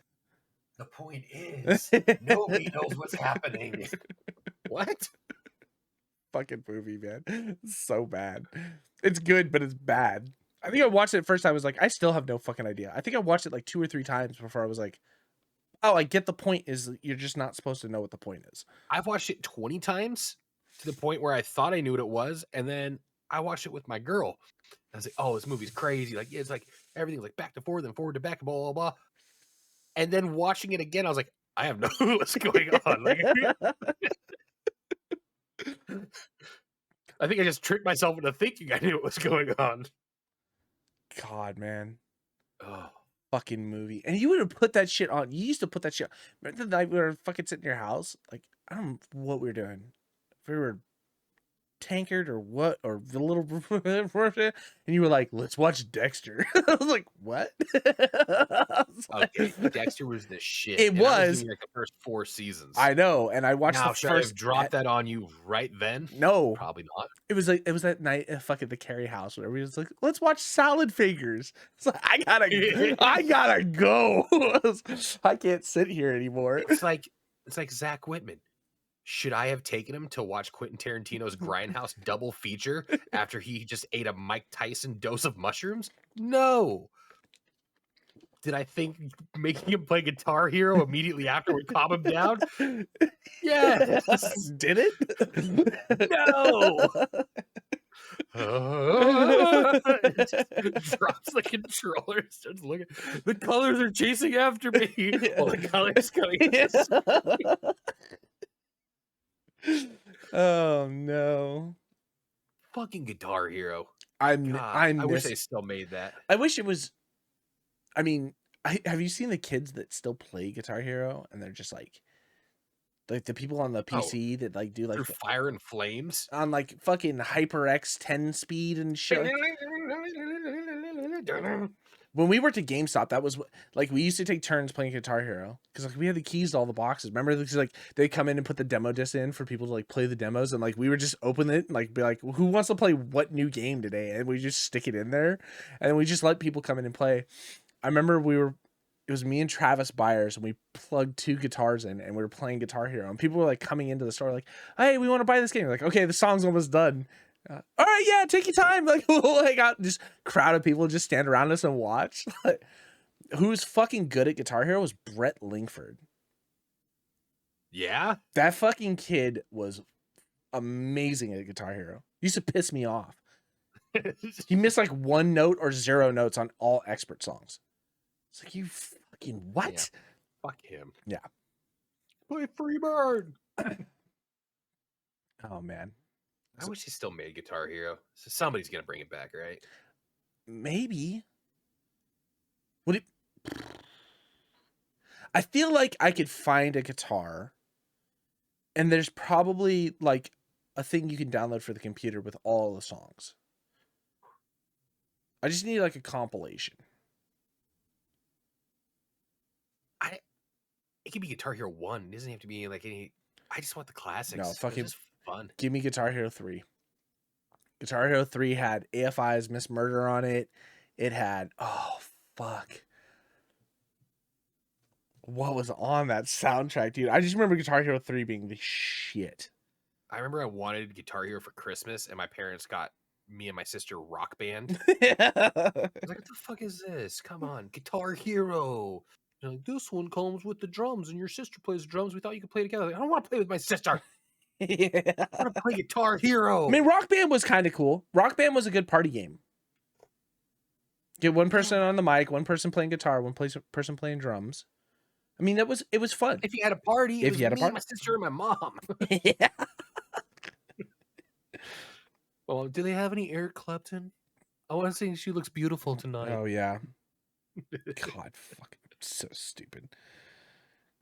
The point is, nobody knows what's happening. What? Fucking movie, man. It's so bad. It's good, but it's bad. I think I watched it first time. I was like, I still have no fucking idea. I think I watched it like 2 or 3 times before I was like, oh, I get the point. Is you're just not supposed to know what the point is. I've watched it 20 times to the point where I thought I knew what it was, and then I watched it with my girl. I was like, "Oh, this movie's crazy! Like, it's like everything's like back to forward, then forward to back, blah blah blah." And then watching it again, I was like, "I have no clue what's going on." Like, I think I just tricked myself into thinking I knew what was going on. God, man. Oh, Fucking movie. And you would have put that shit on. You used to put that shit on. Remember the night we were fucking sitting in your house? Like, I don't know what we were doing. If we were tankard or what, or the little, and you were like, let's watch Dexter. I was like, what? okay. Dexter was the shit. It and was. I was doing like the first 4 seasons. I know. And I watched now, the should first. I have dropped that on you right then? No. Probably not. It was like, it was that night at fucking the Carrie house where we was like, let's watch Salad Fingers. It's like, I gotta go. I can't sit here anymore. It's like Zach Whitman. Should I have taken him to watch Quentin Tarantino's Grindhouse double feature after he just ate a Mike Tyson dose of mushrooms? No. Did I think making him play Guitar Hero immediately after would calm him down? Yes. Did it? No. Drops the controller, starts looking. The colors are chasing after me. Well, the colors coming. Oh no! Fucking Guitar Hero. I wish they still made that. I wish it was. I mean, have you seen the kids that still play Guitar Hero and they're just like the people on the PC that like do like Fire and Flames on like fucking HyperX 10 speed and shit. When we worked at GameStop, that was like we used to take turns playing Guitar Hero because like we had the keys to all the boxes. Remember, like they come in and put the demo disc in for people to like play the demos, and like we would just open it and like be like, "Who wants to play what new game today?" And we just stick it in there, and we just let people come in and play. I remember it was me and Travis Byers, and we plugged 2 guitars in, and we were playing Guitar Hero, and people were like coming into the store like, "Hey, we want to buy this game." We're like, okay, the song's almost done. All right, yeah, take your time. Like, we'll like out, just crowd of people just stand around us and watch. Who's fucking good at Guitar Hero was Brett Lingford. Yeah, that fucking kid was amazing at Guitar Hero. He used to piss me off. He missed like 1 note or 0 notes on all expert songs. It's like, you fucking what? Yeah. Fuck him. Yeah. Play Freebird. Oh man. I wish he still made Guitar Hero. So somebody's gonna bring it back, right? Maybe. Would it? I feel like I could find a guitar, and there's probably like a thing you can download for the computer with all the songs. I just need like a compilation. It could be Guitar Hero 1. It doesn't have to be like any. I just want the classics. No, fucking just fun. Give me Guitar Hero 3. Guitar Hero 3 had AFI's Miss Murder on it. It had fuck. What was on that soundtrack, dude? I just remember Guitar Hero 3 being the shit. I remember I wanted Guitar Hero for Christmas, and my parents got me and my sister Rock Band. Yeah. I was like, what the fuck is this? Come on, Guitar Hero. They're like, this one comes with the drums, and your sister plays the drums. We thought you could play together. Like, I don't want to play with my sister. Yeah. I want to play Guitar Hero. I mean, Rock Band was kind of cool. Rock Band was a good party game. Get one person on the mic, one person playing guitar, one person playing drums. I mean, it was fun. If you had a party, if you had a party, my sister, and my mom. Yeah. Well, do they have any Eric Clapton? I want to say she looks beautiful tonight. Oh yeah. God, fucking so stupid.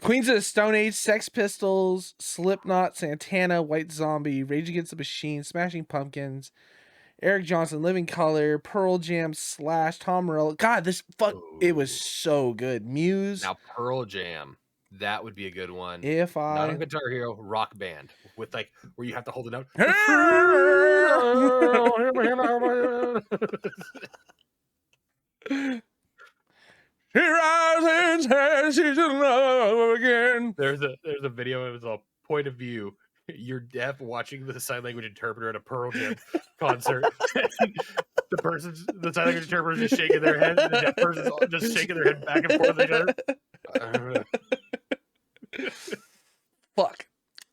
Queens of the Stone Age, Sex Pistols, Slipknot, Santana, White Zombie, Rage Against the Machine, Smashing Pumpkins, Eric Johnson, Living Colour, Pearl Jam, Slash, Tom Morello. God, it was so good. Muse. Now Pearl Jam, That would be a good one. If Not I on Guitar Hero, Rock Band with like where you have to hold it out. He rises and she's in love again. There's a video. It was a point of view. You're deaf watching the sign language interpreter at a Pearl Jam concert. The sign language interpreter is just shaking their head. And the deaf person's just shaking their head back and forth with each other. Fuck.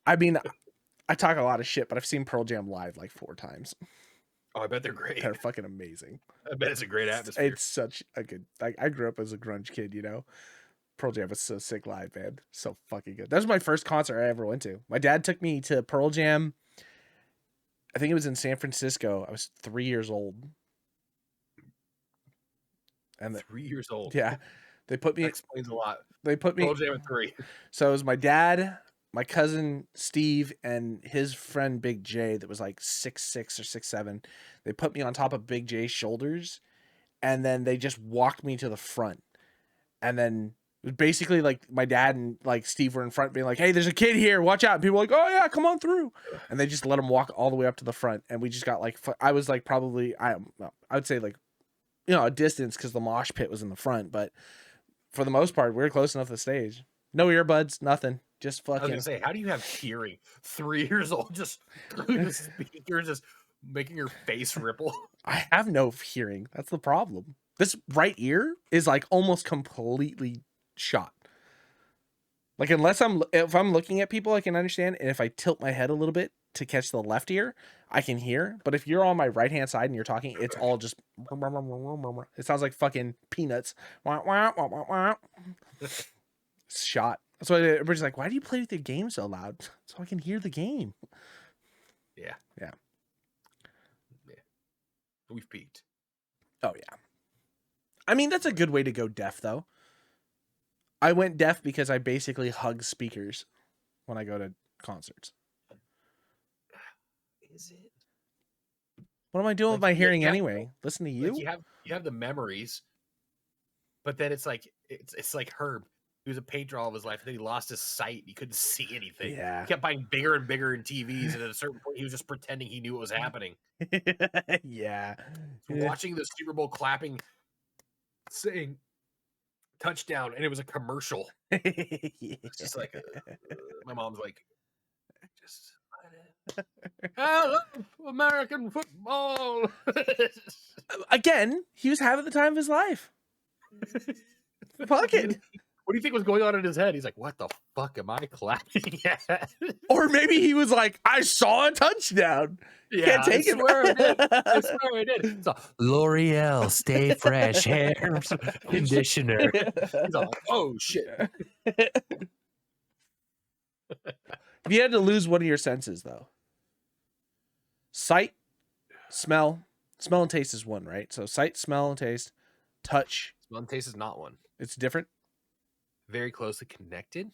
I mean, I talk a lot of shit, but I've seen Pearl Jam live like 4 times. Oh, I bet they're great. They're fucking amazing. I bet it's a great atmosphere. It's such a good. Like, I grew up as a grunge kid, you know. Pearl Jam was so sick live, man. So fucking good. That was my first concert I ever went to. My dad took me to Pearl Jam. I think it was in San Francisco. I was 3 years old. And 3 years old. Yeah, they put me. That explains a lot. They put me. Pearl Jam at 3. So it was my dad, my cousin Steve, and his friend Big J that was like 6'6" or 6'7". They put me on top of Big J's shoulders, and then they just walked me to the front. And then it was basically like my dad and like Steve were in front being like, "Hey, there's a kid here, watch out." And people were like, "Oh yeah, come on through." And they just let him walk all the way up to the front. And we just got like, I was like probably, I would say like, you know, a distance because the mosh pit was in the front. But for the most part, we were close enough to the stage. No earbuds, nothing. Just I was fucking. gonna say, how do you have hearing? 3 years old, just through the speakers, just making your face ripple. I have no hearing. That's the problem. This right ear is like almost completely shot. Like if I'm looking at people, I can understand, and if I tilt my head a little bit to catch the left ear, I can hear. But if you're on my right hand side and you're talking, it's all just. It sounds like fucking peanuts. It's shot. So everybody's like, "Why do you play with your game so loud?" So I can hear the game. Yeah. Yeah. We've peaked. Oh yeah. I mean, that's a good way to go deaf, though. I went deaf because I basically hug speakers when I go to concerts. Is it? What am I doing Like, with my hearing yeah, anyway? Listen to you. Like you have the memories, but then it's like Herb. He was a painter all of his life, and then he lost his sight. He couldn't see anything. Yeah. He kept buying bigger and bigger in TVs, and at a certain point, he was just pretending he knew what was happening. Yeah. Watching the Super Bowl clapping, saying touchdown, and it was a commercial. It's just like my mom's like, just I love American football. Again, he was having the time of his life. Fuck it. What do you think was going on in his head? He's like, what the fuck am I clapping at? Or maybe he was like, I saw a touchdown. Yeah, Can't take it. I swear I did. It's a L'Oreal Stay Fresh Hair Conditioner. He's all like, oh shit. If you had to lose one of your senses, though, sight, smell and taste is one, right? So sight, smell, and taste, touch. Smell and taste is not one. It's different. Very closely connected.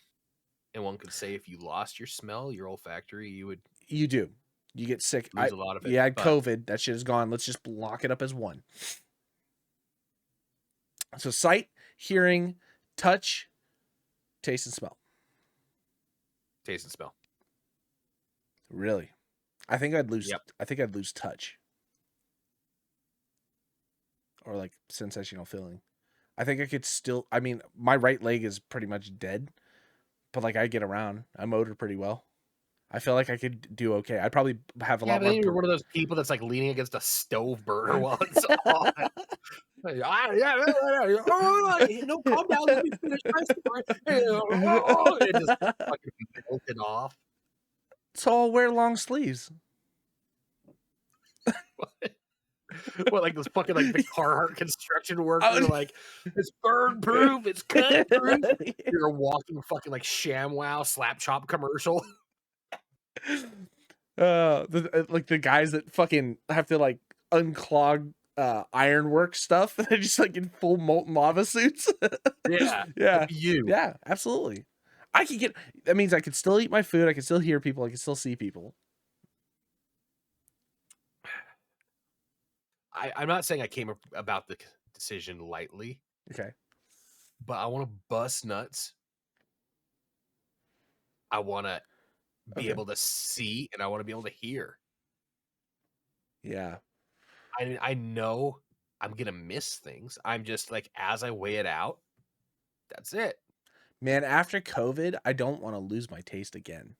And one could say if you lost your smell, your olfactory, you would. You do. You get sick. Lose a lot of it. You had COVID. That shit is gone. Let's just lock it up as one. So sight, hearing, touch, taste, and smell. Taste and smell. Really? I think I'd lose. Yep. I think I'd lose touch. Or like sensational feeling. I think I could still. I mean, my right leg is pretty much dead, but like I get around. I motor pretty well. I feel like I could do okay. I'd probably have a lot more. You're one of those people that's like leaning against a stove burner while it's on. No, calm down. Let me finish my story. It just fucking melted off. So I'll wear long sleeves. What, like those fucking like the Carhartt construction worker? Like, it's burn proof, it's cut proof. You're a walking fucking like ShamWow slap chop commercial. Like the guys that fucking have to like unclog ironwork stuff. They're just like in full molten lava suits. Yeah. Yeah, absolutely. I could get. That means I could still eat my food. I can still hear people. I can still see people. I'm not saying I came about the decision lightly. Okay. But I want to bust nuts I want to be Okay. able to see, and I want to be able to hear. Yeah. I know I'm gonna miss things. I'm just like, as I weigh it out, that's it. Man, after COVID, I don't want to lose my taste again.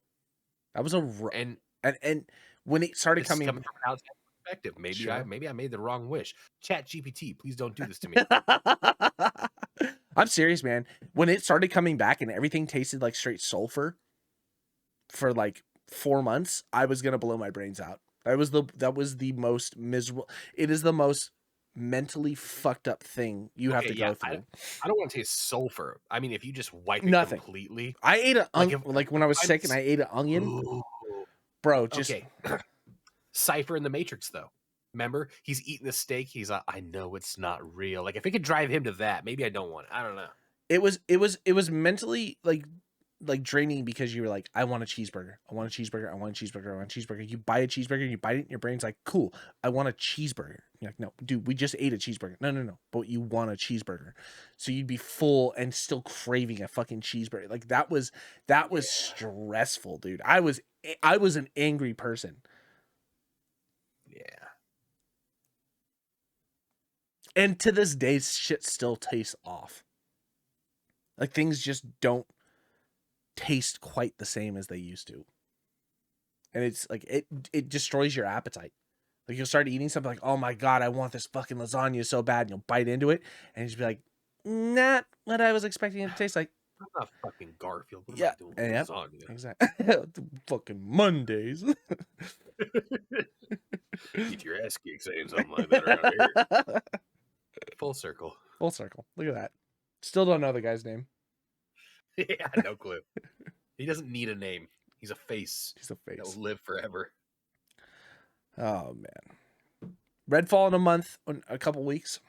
That was And and when it started this is coming coming from an outside perspective. sure. Maybe I made the wrong wish. Chat GPT, please don't do this to me. I'm serious, man. When it started coming back and everything tasted like straight sulfur for like 4 months, I was gonna blow my brains out. That was the most miserable. It is the most mentally fucked up thing you have Okay, to yeah, go through. I don't want to taste sulfur. I mean, if you just wipe it Nothing. completely, I ate like if like when I was I'm sick and I ate an onion, ooh, bro. Just okay. Cypher in the Matrix, though. Remember, he's eating the steak. He's like, I know it's not real. Like, if it could drive him to that, maybe I don't want it. I don't know. it was mentally like draining because you were like, I want a cheeseburger. I want a cheeseburger. I want a cheeseburger. I want a cheeseburger. You buy a cheeseburger, you bite it, and your brain's like, cool, I want a cheeseburger. You're like, no, dude, we just ate a cheeseburger. No. But you want a cheeseburger. So you'd be full and still craving a fucking cheeseburger. Like that was stressful, dude. I was an angry person. Yeah. And to this day, shit still tastes off. Like things just don't taste quite the same as they used to. And it's like it destroys your appetite. Like you'll start eating something like, oh my god, I want this fucking lasagna so bad, and you'll bite into it, and you just be like, not what I was expecting it to taste like. I'm not fucking Garfield. What am I Yeah, doing and with yep, lasagna? exactly. Fucking Mondays. Get your ass kicked saying something like that around here. Full circle. Full circle. Look at that. Still don't know the guy's name. Yeah, no clue. He doesn't need a name. He's a face He's a that will face. live forever. Oh man. Redfall in a month, in a couple weeks.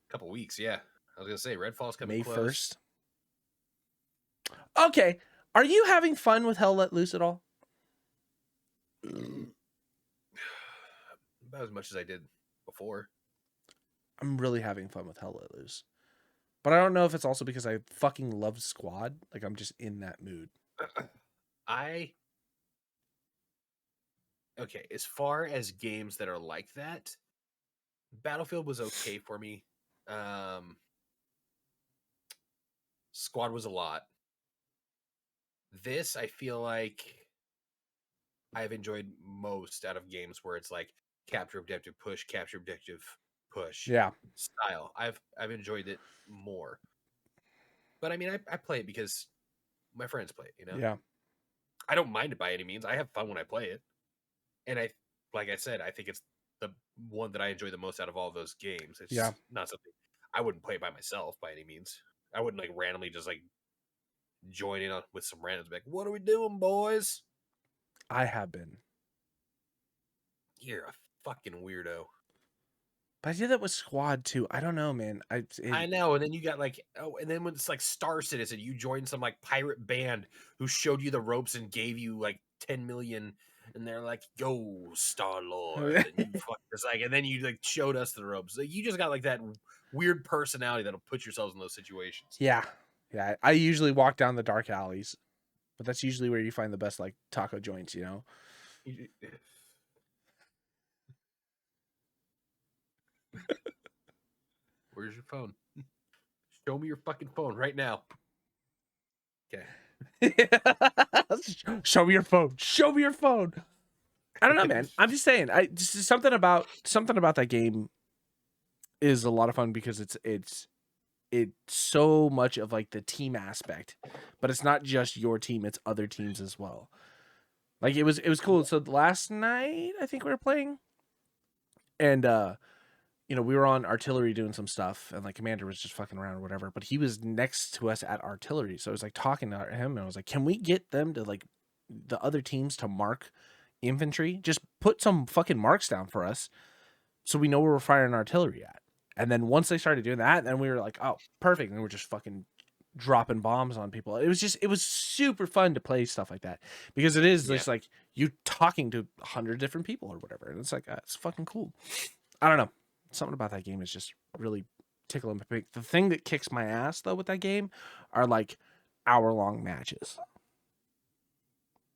Couple weeks, yeah. I was gonna say Redfall's coming May close. 1st. Okay. Are you having fun with Hell Let Loose at all? About as much as I did before. I'm really having fun with Hell Let Loose. But I don't know if it's also because I fucking love Squad. Like I'm just in that mood. Okay, as far as games that are like that, Battlefield was okay for me. Squad was a lot. This, I feel like I've enjoyed most out of games where it's like capture objective push Yeah. style. I've enjoyed it more. But I mean, I play it because my friends play it, you know? Yeah. I don't mind it by any means. I have fun when I play it. And like I said, I think it's the one that I enjoy the most out of all those games. It's Yeah. not something I wouldn't play it by myself by any means. I wouldn't like randomly just like join in with some randoms, like, what are we doing, boys? I have been. You're a fucking weirdo. But I did that with Squad too. I don't know, man. I know. And then you got like, oh, and then when it's like Star Citizen, you joined some like pirate band who showed you the ropes and gave you like 10 million. And they're like, "Go, Star Lord," and you fuck this like, and then you like showed us the ropes. Like, you just got like that weird personality that'll put yourselves in those situations. Yeah. Yeah. I usually walk down the dark alleys, but that's usually where you find the best like taco joints, you know? Where's your phone? Show me your fucking phone right now. Okay. Show me your phone. Show me your phone. I don't know, man. I'm just saying. I just something about that game is a lot of fun because it's so much of like the team aspect, but it's not just your team; it's other teams as well. Like it was cool. So last night I think we were playing, and you know, we were on artillery doing some stuff, and like commander was just fucking around or whatever. But he was next to us at artillery, so I was like talking to him, and I was like, "Can we get them to like the other teams to mark infantry? Just put some fucking marks down for us, so we know where we're firing artillery at." And then once they started doing that, then we were like, "Oh, perfect!" And we're just fucking dropping bombs on people. It was super fun to play stuff like that because it is just like you talking to 100 different people or whatever, and it's like it's fucking cool. I don't know. Something about that game is just really tickling my pink. The thing that kicks my ass though with that game are like hour-long matches.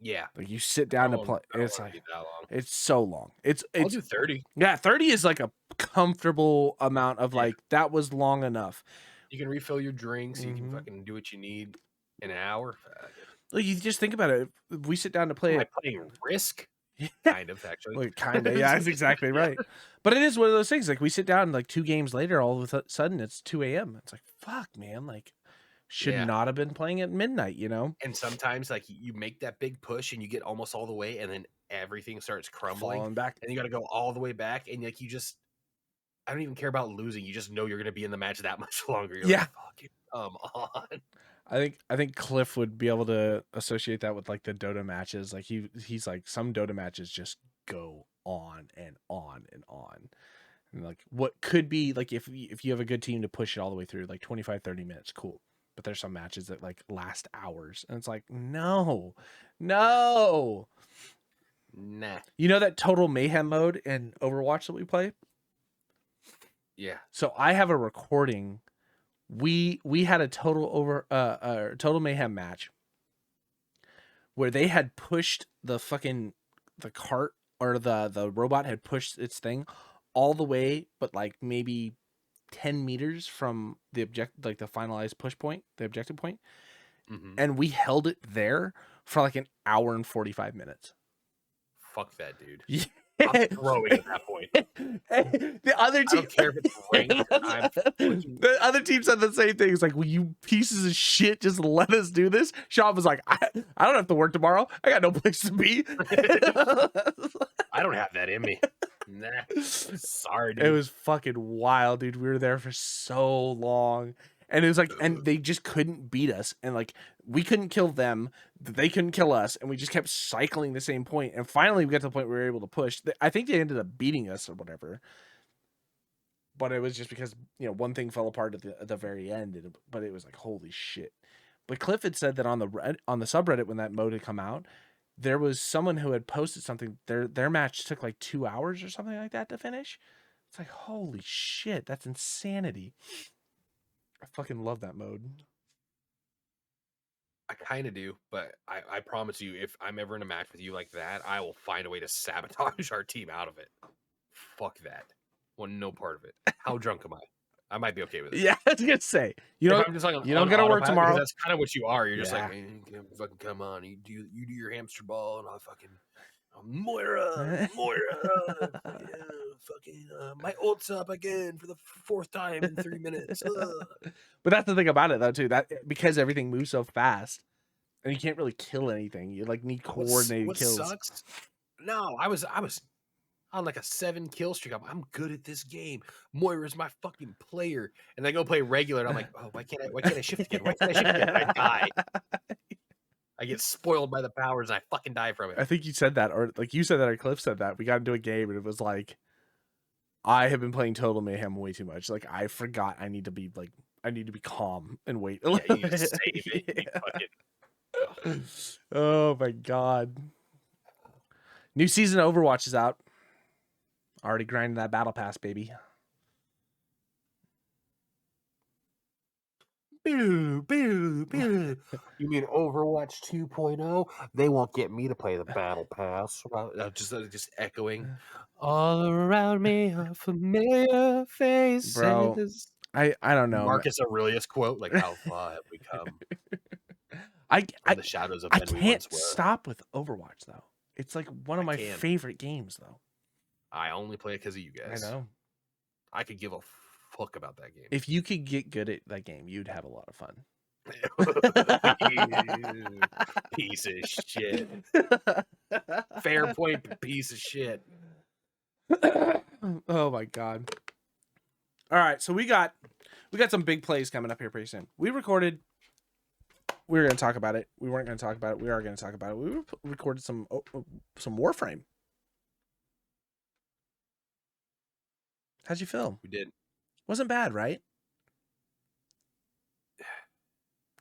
Yeah. Like you sit down to I play, don't it's wanna like be that long. it's so long. It's I'll do 30. yeah, 30 is like a comfortable amount of Yeah. like that was long enough. You can refill your drinks, you can Mhm. fucking do what you need in an hour. Fuck it. Like you just think about it. If we sit down to play Am I it. playing Risk? Yeah. Kind of, actually. Well, kinda, yeah, that's exactly right. But it is one of those things. Like we sit down, like 2 games later, all of a sudden it's 2 a.m. It's like, fuck, man. Like, should Yeah. not have been playing at midnight. You know, And sometimes, like, you make that big push and you get almost all the way, and then everything starts crumbling, falling back. and you got to go all the way back, and like you just, I don't even care about losing. You just know you're gonna be in the match that much longer. You're Yeah. like, fucking come on. I think Cliff would be able to associate that with like the Dota matches. Like he's like some Dota matches just go on and on and on. And like what could be like if you have a good team to push it all the way through like 25 30 minutes, cool. But there's some matches that like last hours and it's like no. No. Nah. You know that total mayhem mode in Overwatch that we play? Yeah. So I have a recording. We had a total mayhem match where they had pushed the cart or the robot had pushed its thing all the way, but like maybe 10 meters from the like the finalized push point, the objective point, and we held it there for like an hour and 45 minutes. Fuck that, dude. Yeah. I'm throwing at that point. The other team, I don't care if it's ranked. The other team said the same thing. It's like, will you pieces of shit just let us do this? Sean was like, I don't have to work tomorrow. I got no place to be. I don't have that in me. Nah. Sorry, dude. It was fucking wild, dude. We were there for so long. And it was like, and they just couldn't beat us. And like, we couldn't kill them. They couldn't kill us. And we just kept cycling the same point. And finally, we got to the point where we were able to push. I think they ended up beating us or whatever. But it was just because, you know, one thing fell apart at the very end. But it was like, holy shit. But Cliff had said that on the subreddit, when that mode had come out, there was someone who had posted something. Their match took like 2 hours or something like that to finish. It's like, holy shit. That's insanity. I fucking love that mode. I kind of do, but I promise you, if I'm ever in a match with you like that, I will find a way to sabotage our team out of it. Fuck that. Want no part of it. How drunk am I? I might be okay with it. Yeah, I was gonna say, you don't gotta work tomorrow. That's kind of what you are. You're just like, man, fucking come on. You do your hamster ball, and I'll fucking Moira, yeah, fucking my ult's up again for the 4th time in 3 minutes. But that's the thing about it though too, that because everything moves so fast and you can't really kill anything, you like need coordinated kills. What sucks? No, I was on like a 7 kill streak. I'm good at this game. Moira's my fucking player, and I go play regular, and I'm like, oh, why can't I shift again? Why can't I shift again? I die. I get spoiled by the powers and I fucking die from it. I think you said that, or like you said that, or Cliff said that. We got into a game and it was like, I have been playing Total Mayhem way too much. Like I forgot I need to be calm and wait. Yeah, you need to save it. Fucking... Oh my god. New season of Overwatch is out. Already grinding that battle pass, baby. You mean Overwatch 2.0? They won't get me to play the battle pass. Just echoing. All around me are familiar faces. Bro, I don't know. Marcus Aurelius quote, like, how far have we come? The shadows of I can't stop with Overwatch though. It's like one of my favorite games though. I only play it because of you guys. I know. I could give a fuck about that game. If you could get good at that game, you'd have a lot of fun. Piece of shit. Fair point, piece of shit. Oh my god. All right, so we got some big plays coming up here pretty soon. We were going to talk about it. We weren't going to talk about it. We are going to talk about it. We recorded some Warframe. How'd you feel? We did. Wasn't bad, right?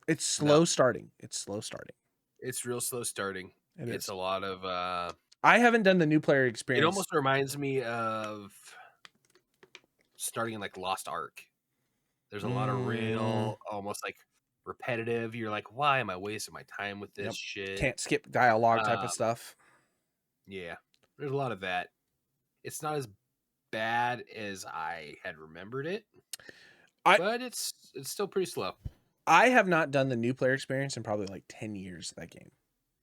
It's slow starting. It's slow starting. It's real slow starting. It's a lot of I haven't done the new player experience. It almost reminds me of starting in like Lost Ark. There's a lot of real almost like repetitive. You're like, why am I wasting my time with this Yep. shit? Can't skip dialogue type of stuff. Yeah, there's a lot of that. It's not as bad as I had remembered it, but it's still pretty slow. I have not done the new player experience in probably like 10 years of that game.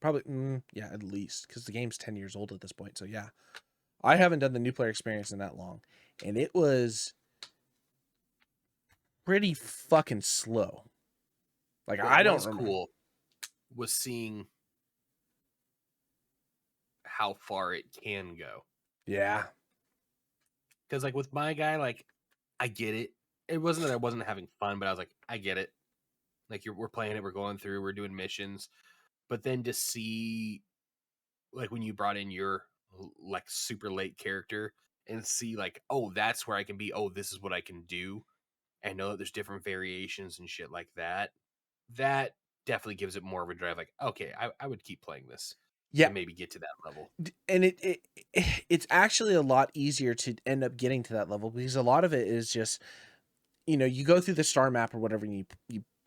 Probably, yeah, at least, because the game's 10 years old at this point. So yeah, I haven't done the new player experience in that long, and it was pretty fucking slow. Like, What I don't was remember. cool was seeing how far it can go. Yeah. Because like with my guy, like I get it. It wasn't that I wasn't having fun, but I was like, I get it. Like we're playing it, we're going through, we're doing missions, but then to see, like when you brought in your like super late character and see like, oh, that's where I can be. Oh, this is what I can do, and know that there's different variations and shit like that. That definitely gives it more of a drive. Like, okay, I would keep playing this. Yeah. To maybe get to that level. And it's actually a lot easier to end up getting to that level, because a lot of it is just, you go through the star map or whatever, and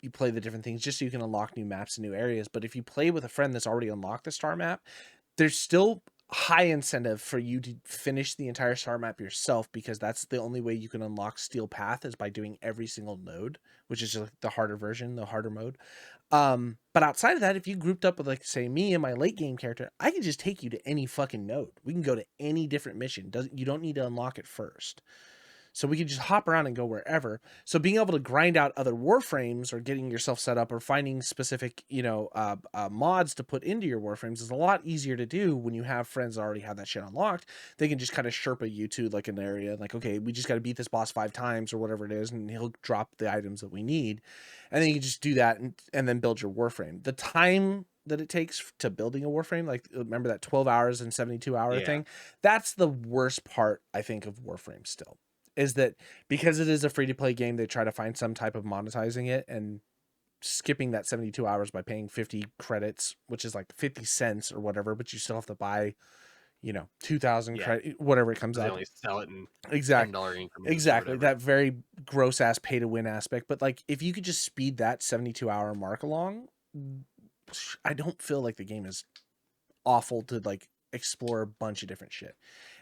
you play the different things just so you can unlock new maps and new areas. But if you play with a friend that's already unlocked the star map, there's still high incentive for you to finish the entire star map yourself, because that's the only way you can unlock Steel Path, is by doing every single node, which is just the harder version, the harder mode. But outside of that, if you grouped up with, like, say, me and my late game character, I can just take you to any fucking node. We can go to any different mission. You don't need to unlock it first. So we can just hop around and go wherever. So being able to grind out other warframes, or getting yourself set up, or finding specific, mods to put into your warframes, is a lot easier to do when you have friends that already have that shit unlocked. They can just kind of Sherpa you to like an area, like, okay, we just got to beat this boss 5 times or whatever it is, and he'll drop the items that we need. And then you can just do that and then build your warframe. The time that it takes to building a warframe, like, remember that 12 hours and 72-hour thing? That's the worst part, I think, of Warframe still. Is that because it is a free-to-play game, they try to find some type of monetizing it, and skipping that 72 hours by paying 50 credits, which is like 50 cents or whatever, but you still have to buy, 2,000 credit, whatever it comes out. They only sell it in exactly $10 increments. Exactly, that very gross ass pay to win aspect. But like, if you could just speed that 72-hour mark along, I don't feel like the game is awful to like explore a bunch of different shit.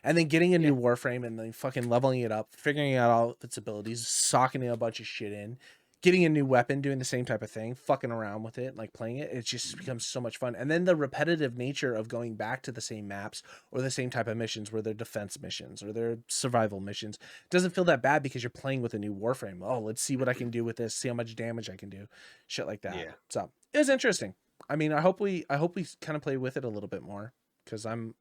And then getting a new warframe and then fucking leveling it up, figuring out all its abilities, socking a bunch of shit in, getting a new weapon, doing the same type of thing, fucking around with it, like playing it, it just becomes so much fun. And then the repetitive nature of going back to the same maps or the same type of missions, where they're defense missions or they're survival missions, doesn't feel that bad, because you're playing with a new warframe. Oh, let's see what I can do with this, see how much damage I can do, shit like that. Yeah. So it was interesting. I mean, I hope we kind of play with it a little bit more, because I'm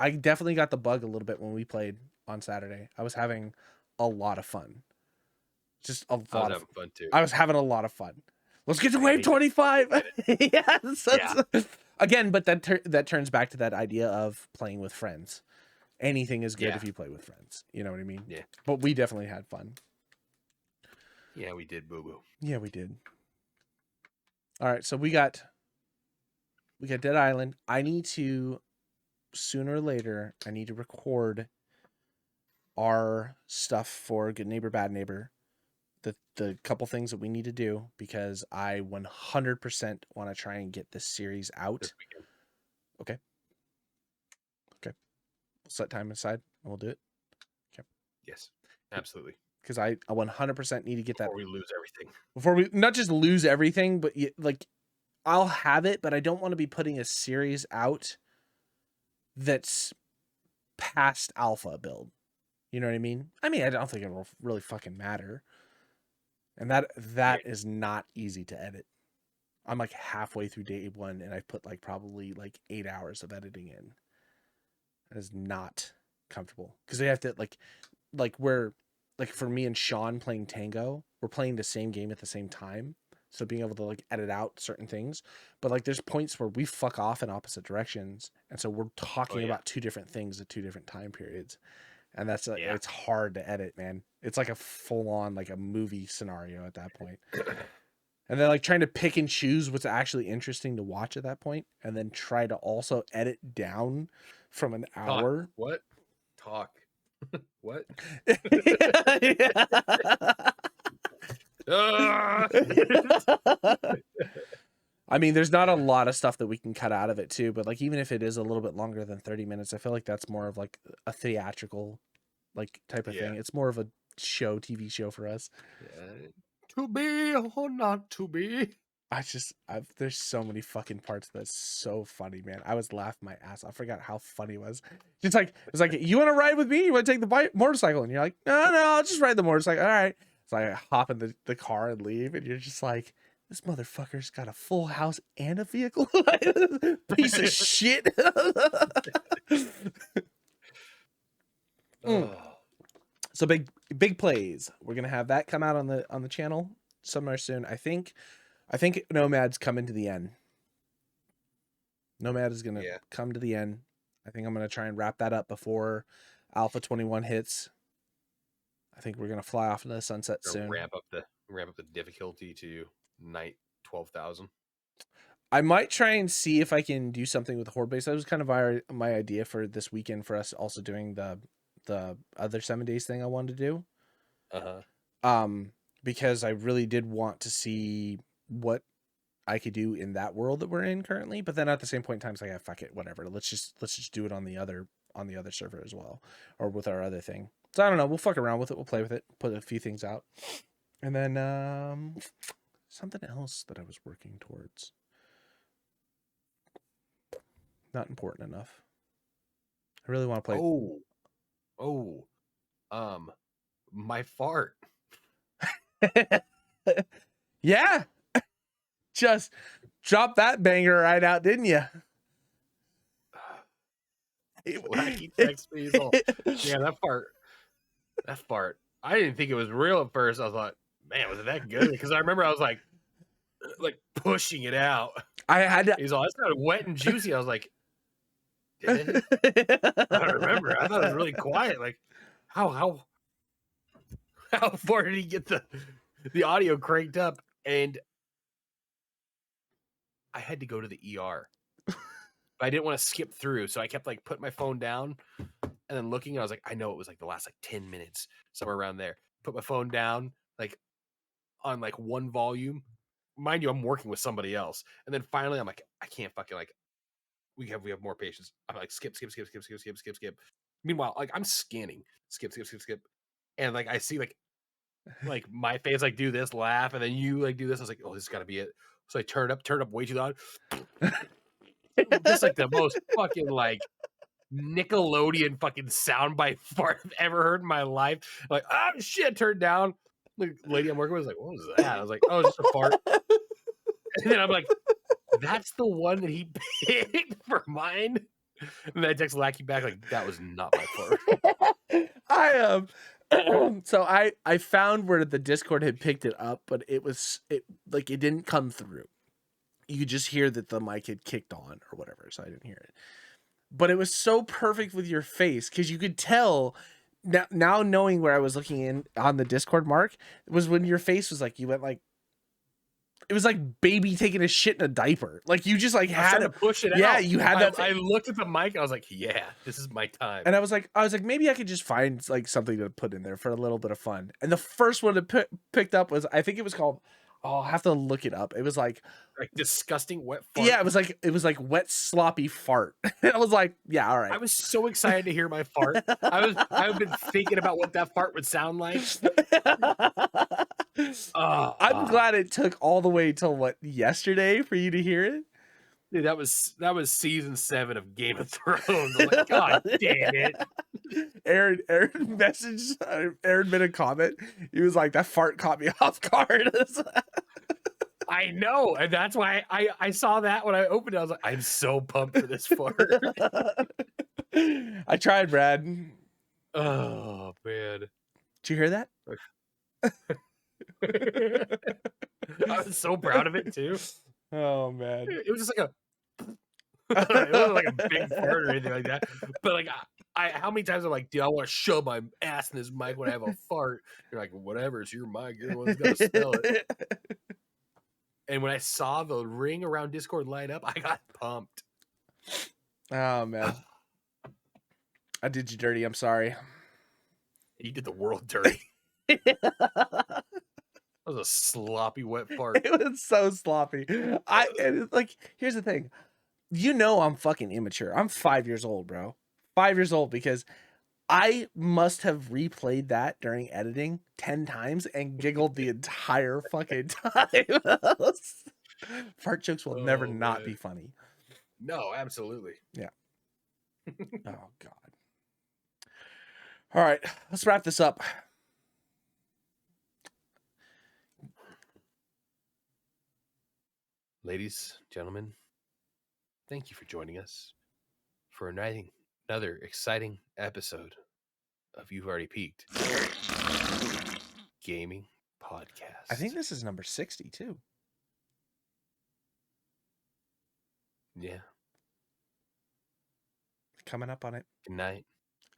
I definitely got the bug a little bit when we played on Saturday. I was having a lot of fun. Just a lot of fun too. I was having a lot of fun. Let's get to wave 25. Yes. Again, but that turns back to that idea of playing with friends. Anything is good if you play with friends. You know what I mean? Yeah. But we definitely had fun. Yeah, we did, boo boo. Yeah, we did. All right, so we got Dead Island. I need to, sooner or later, I need to record our stuff for Good Neighbor, Bad Neighbor. The couple things that we need to do, because I 100% want to try and get this series out. Okay. We'll set time aside and we'll do it. Okay. Yes, absolutely. Because I 100% need to get that before we lose everything. Before we not just lose everything, but like, I'll have it, but I don't want to be putting a series out that's past alpha build. You know what I mean? I mean, I don't think it will really fucking matter. And that is not easy to edit. I'm like halfway through day 1, and I've put like probably like 8 hours of editing in. That is not comfortable, because they have to like we're like, for me and Sean playing Tango, we're playing the same game at the same time. So being able to like edit out certain things, but like there's points where we fuck off in opposite directions, and so we're talking about 2 different things at 2 different time periods, and that's it's hard to edit, man. It's like a full on like a movie scenario at that point. And then like trying to pick and choose what's actually interesting to watch at that point, and then try to also edit down from an hour. What? Talk. What? Ah! I mean, there's not a lot of stuff that we can cut out of it too, but like even if it is a little bit longer than 30 minutes, I feel like that's more of like a theatrical like type of thing. It's more of a TV show for us. Yeah. To be or not to be. There's so many fucking parts that's so funny, man. I was laughing my ass off. I forgot how funny it was. It's like, you want to ride with me? You want to take the motorcycle? And you're like, no, I'll just ride the motorcycle. All right. So I hop in the car and leave, and you're just like, this motherfucker's got a full house and a vehicle. Piece of shit. So big plays. We're gonna have that come out on the channel somewhere soon. I think Nomad's coming to the end. Nomad is gonna come to the end. I think I'm gonna try and wrap that up before Alpha 21 hits. I think we're gonna fly off into the sunset soon. Ramp up the difficulty to night 12,000. I might try and see if I can do something with Horde base. That was kind of my idea for this weekend for us also doing the other 7 days thing I wanted to do. Because I really did want to see what I could do in that world that we're in currently, but then at the same point in time, it's like, fuck it, whatever. Let's just do it on the other server as well, or with our other thing. So I don't know. We'll fuck around with it. We'll play with it. Put a few things out, and then something else that I was working towards. Not important enough. I really want to play. My fart. Yeah. Just drop that banger right out, didn't you? Wacky text me. Yeah, that fart. I didn't think it was real at first. I thought, man, was it that good? Because I remember I was like pushing it out. I had to. He's all, it sounded wet and juicy. I was like, did it? I don't remember. I thought it was really quiet. Like, how far did he get the audio cranked up? And I had to go to the ER. I didn't want to skip through, so I kept putting my phone down and then looking. I was like, I know it was the last 10 minutes, somewhere around there. Put my phone down on one volume. Mind you, I'm working with somebody else, and then finally I'm like, I can't fucking we have more patience. I'm like, skip. Meanwhile, I'm scanning, skip, and I see my face do this, laugh, and then you do this. I was like, oh, this has got to be it. So I turned up way too loud. Just the most fucking Nickelodeon fucking soundbite fart I've ever heard in my life. Oh shit, turned down. The lady I'm working with was like, what was that? I was like, oh, it's just a fart. And then I'm like, that's the one that he picked for mine. And then I text Lackey back that was not my fart. So I found where the Discord had picked it up, but it didn't come through. You could just hear that the mic had kicked on or whatever, so I didn't hear it. But it was so perfect with your face because you could tell now knowing where I was looking in on the Discord, Mark, it was when your face was you went it was like baby taking a shit in a diaper. You just had to push it out. Yeah, you had that. I looked at the mic and I was like, yeah, this is my time. And I was like, maybe I could just find something to put in there for a little bit of fun. And the first one that picked up was, I think it was called, I'll have to look it up. It was disgusting wet fart. Yeah, it was wet sloppy fart. And I was like, yeah, all right. I was so excited to hear my fart. I've been thinking about what that fart would sound like. I'm glad it took all the way till yesterday for you to hear it. Dude, that was season 7 of Game of Thrones. I'm like, God damn it. Aaron messaged, Aaron made a comment. He was like, that fart caught me off guard. I know. And that's why I saw that when I opened it. I was like, I'm so pumped for this fart. I tried, Brad. Oh, man. Did you hear that? I was so proud of it, too. Oh, man. It was just it wasn't like a big fart or anything like that. But how many times I'm like, dude, I want to shove my ass in this mic when I have a fart. You're like, whatever, it's your mic. You're the one who's got to smell it. And when I saw the ring around Discord light up, I got pumped. Oh, man. I did you dirty. I'm sorry. You did the world dirty. That was a sloppy wet fart. It was so sloppy. Like, here's the thing. You know I'm fucking immature. I'm 5 years old, bro. 5 years old because I must have replayed that during editing 10 times and giggled the entire fucking time. Fart jokes will never Oh, not man. be funny. No, absolutely. Yeah. Oh, God. All right, let's wrap this up. Ladies, gentlemen, thank you for joining us for another exciting episode of You've Already Peaked Gaming Podcast. I think this is number 60 too. Yeah. Coming up on it. Good night.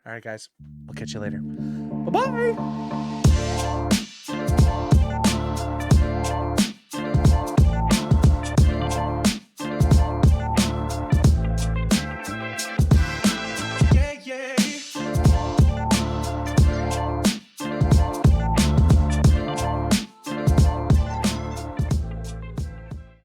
All right, guys. We'll catch you later. Bye-bye.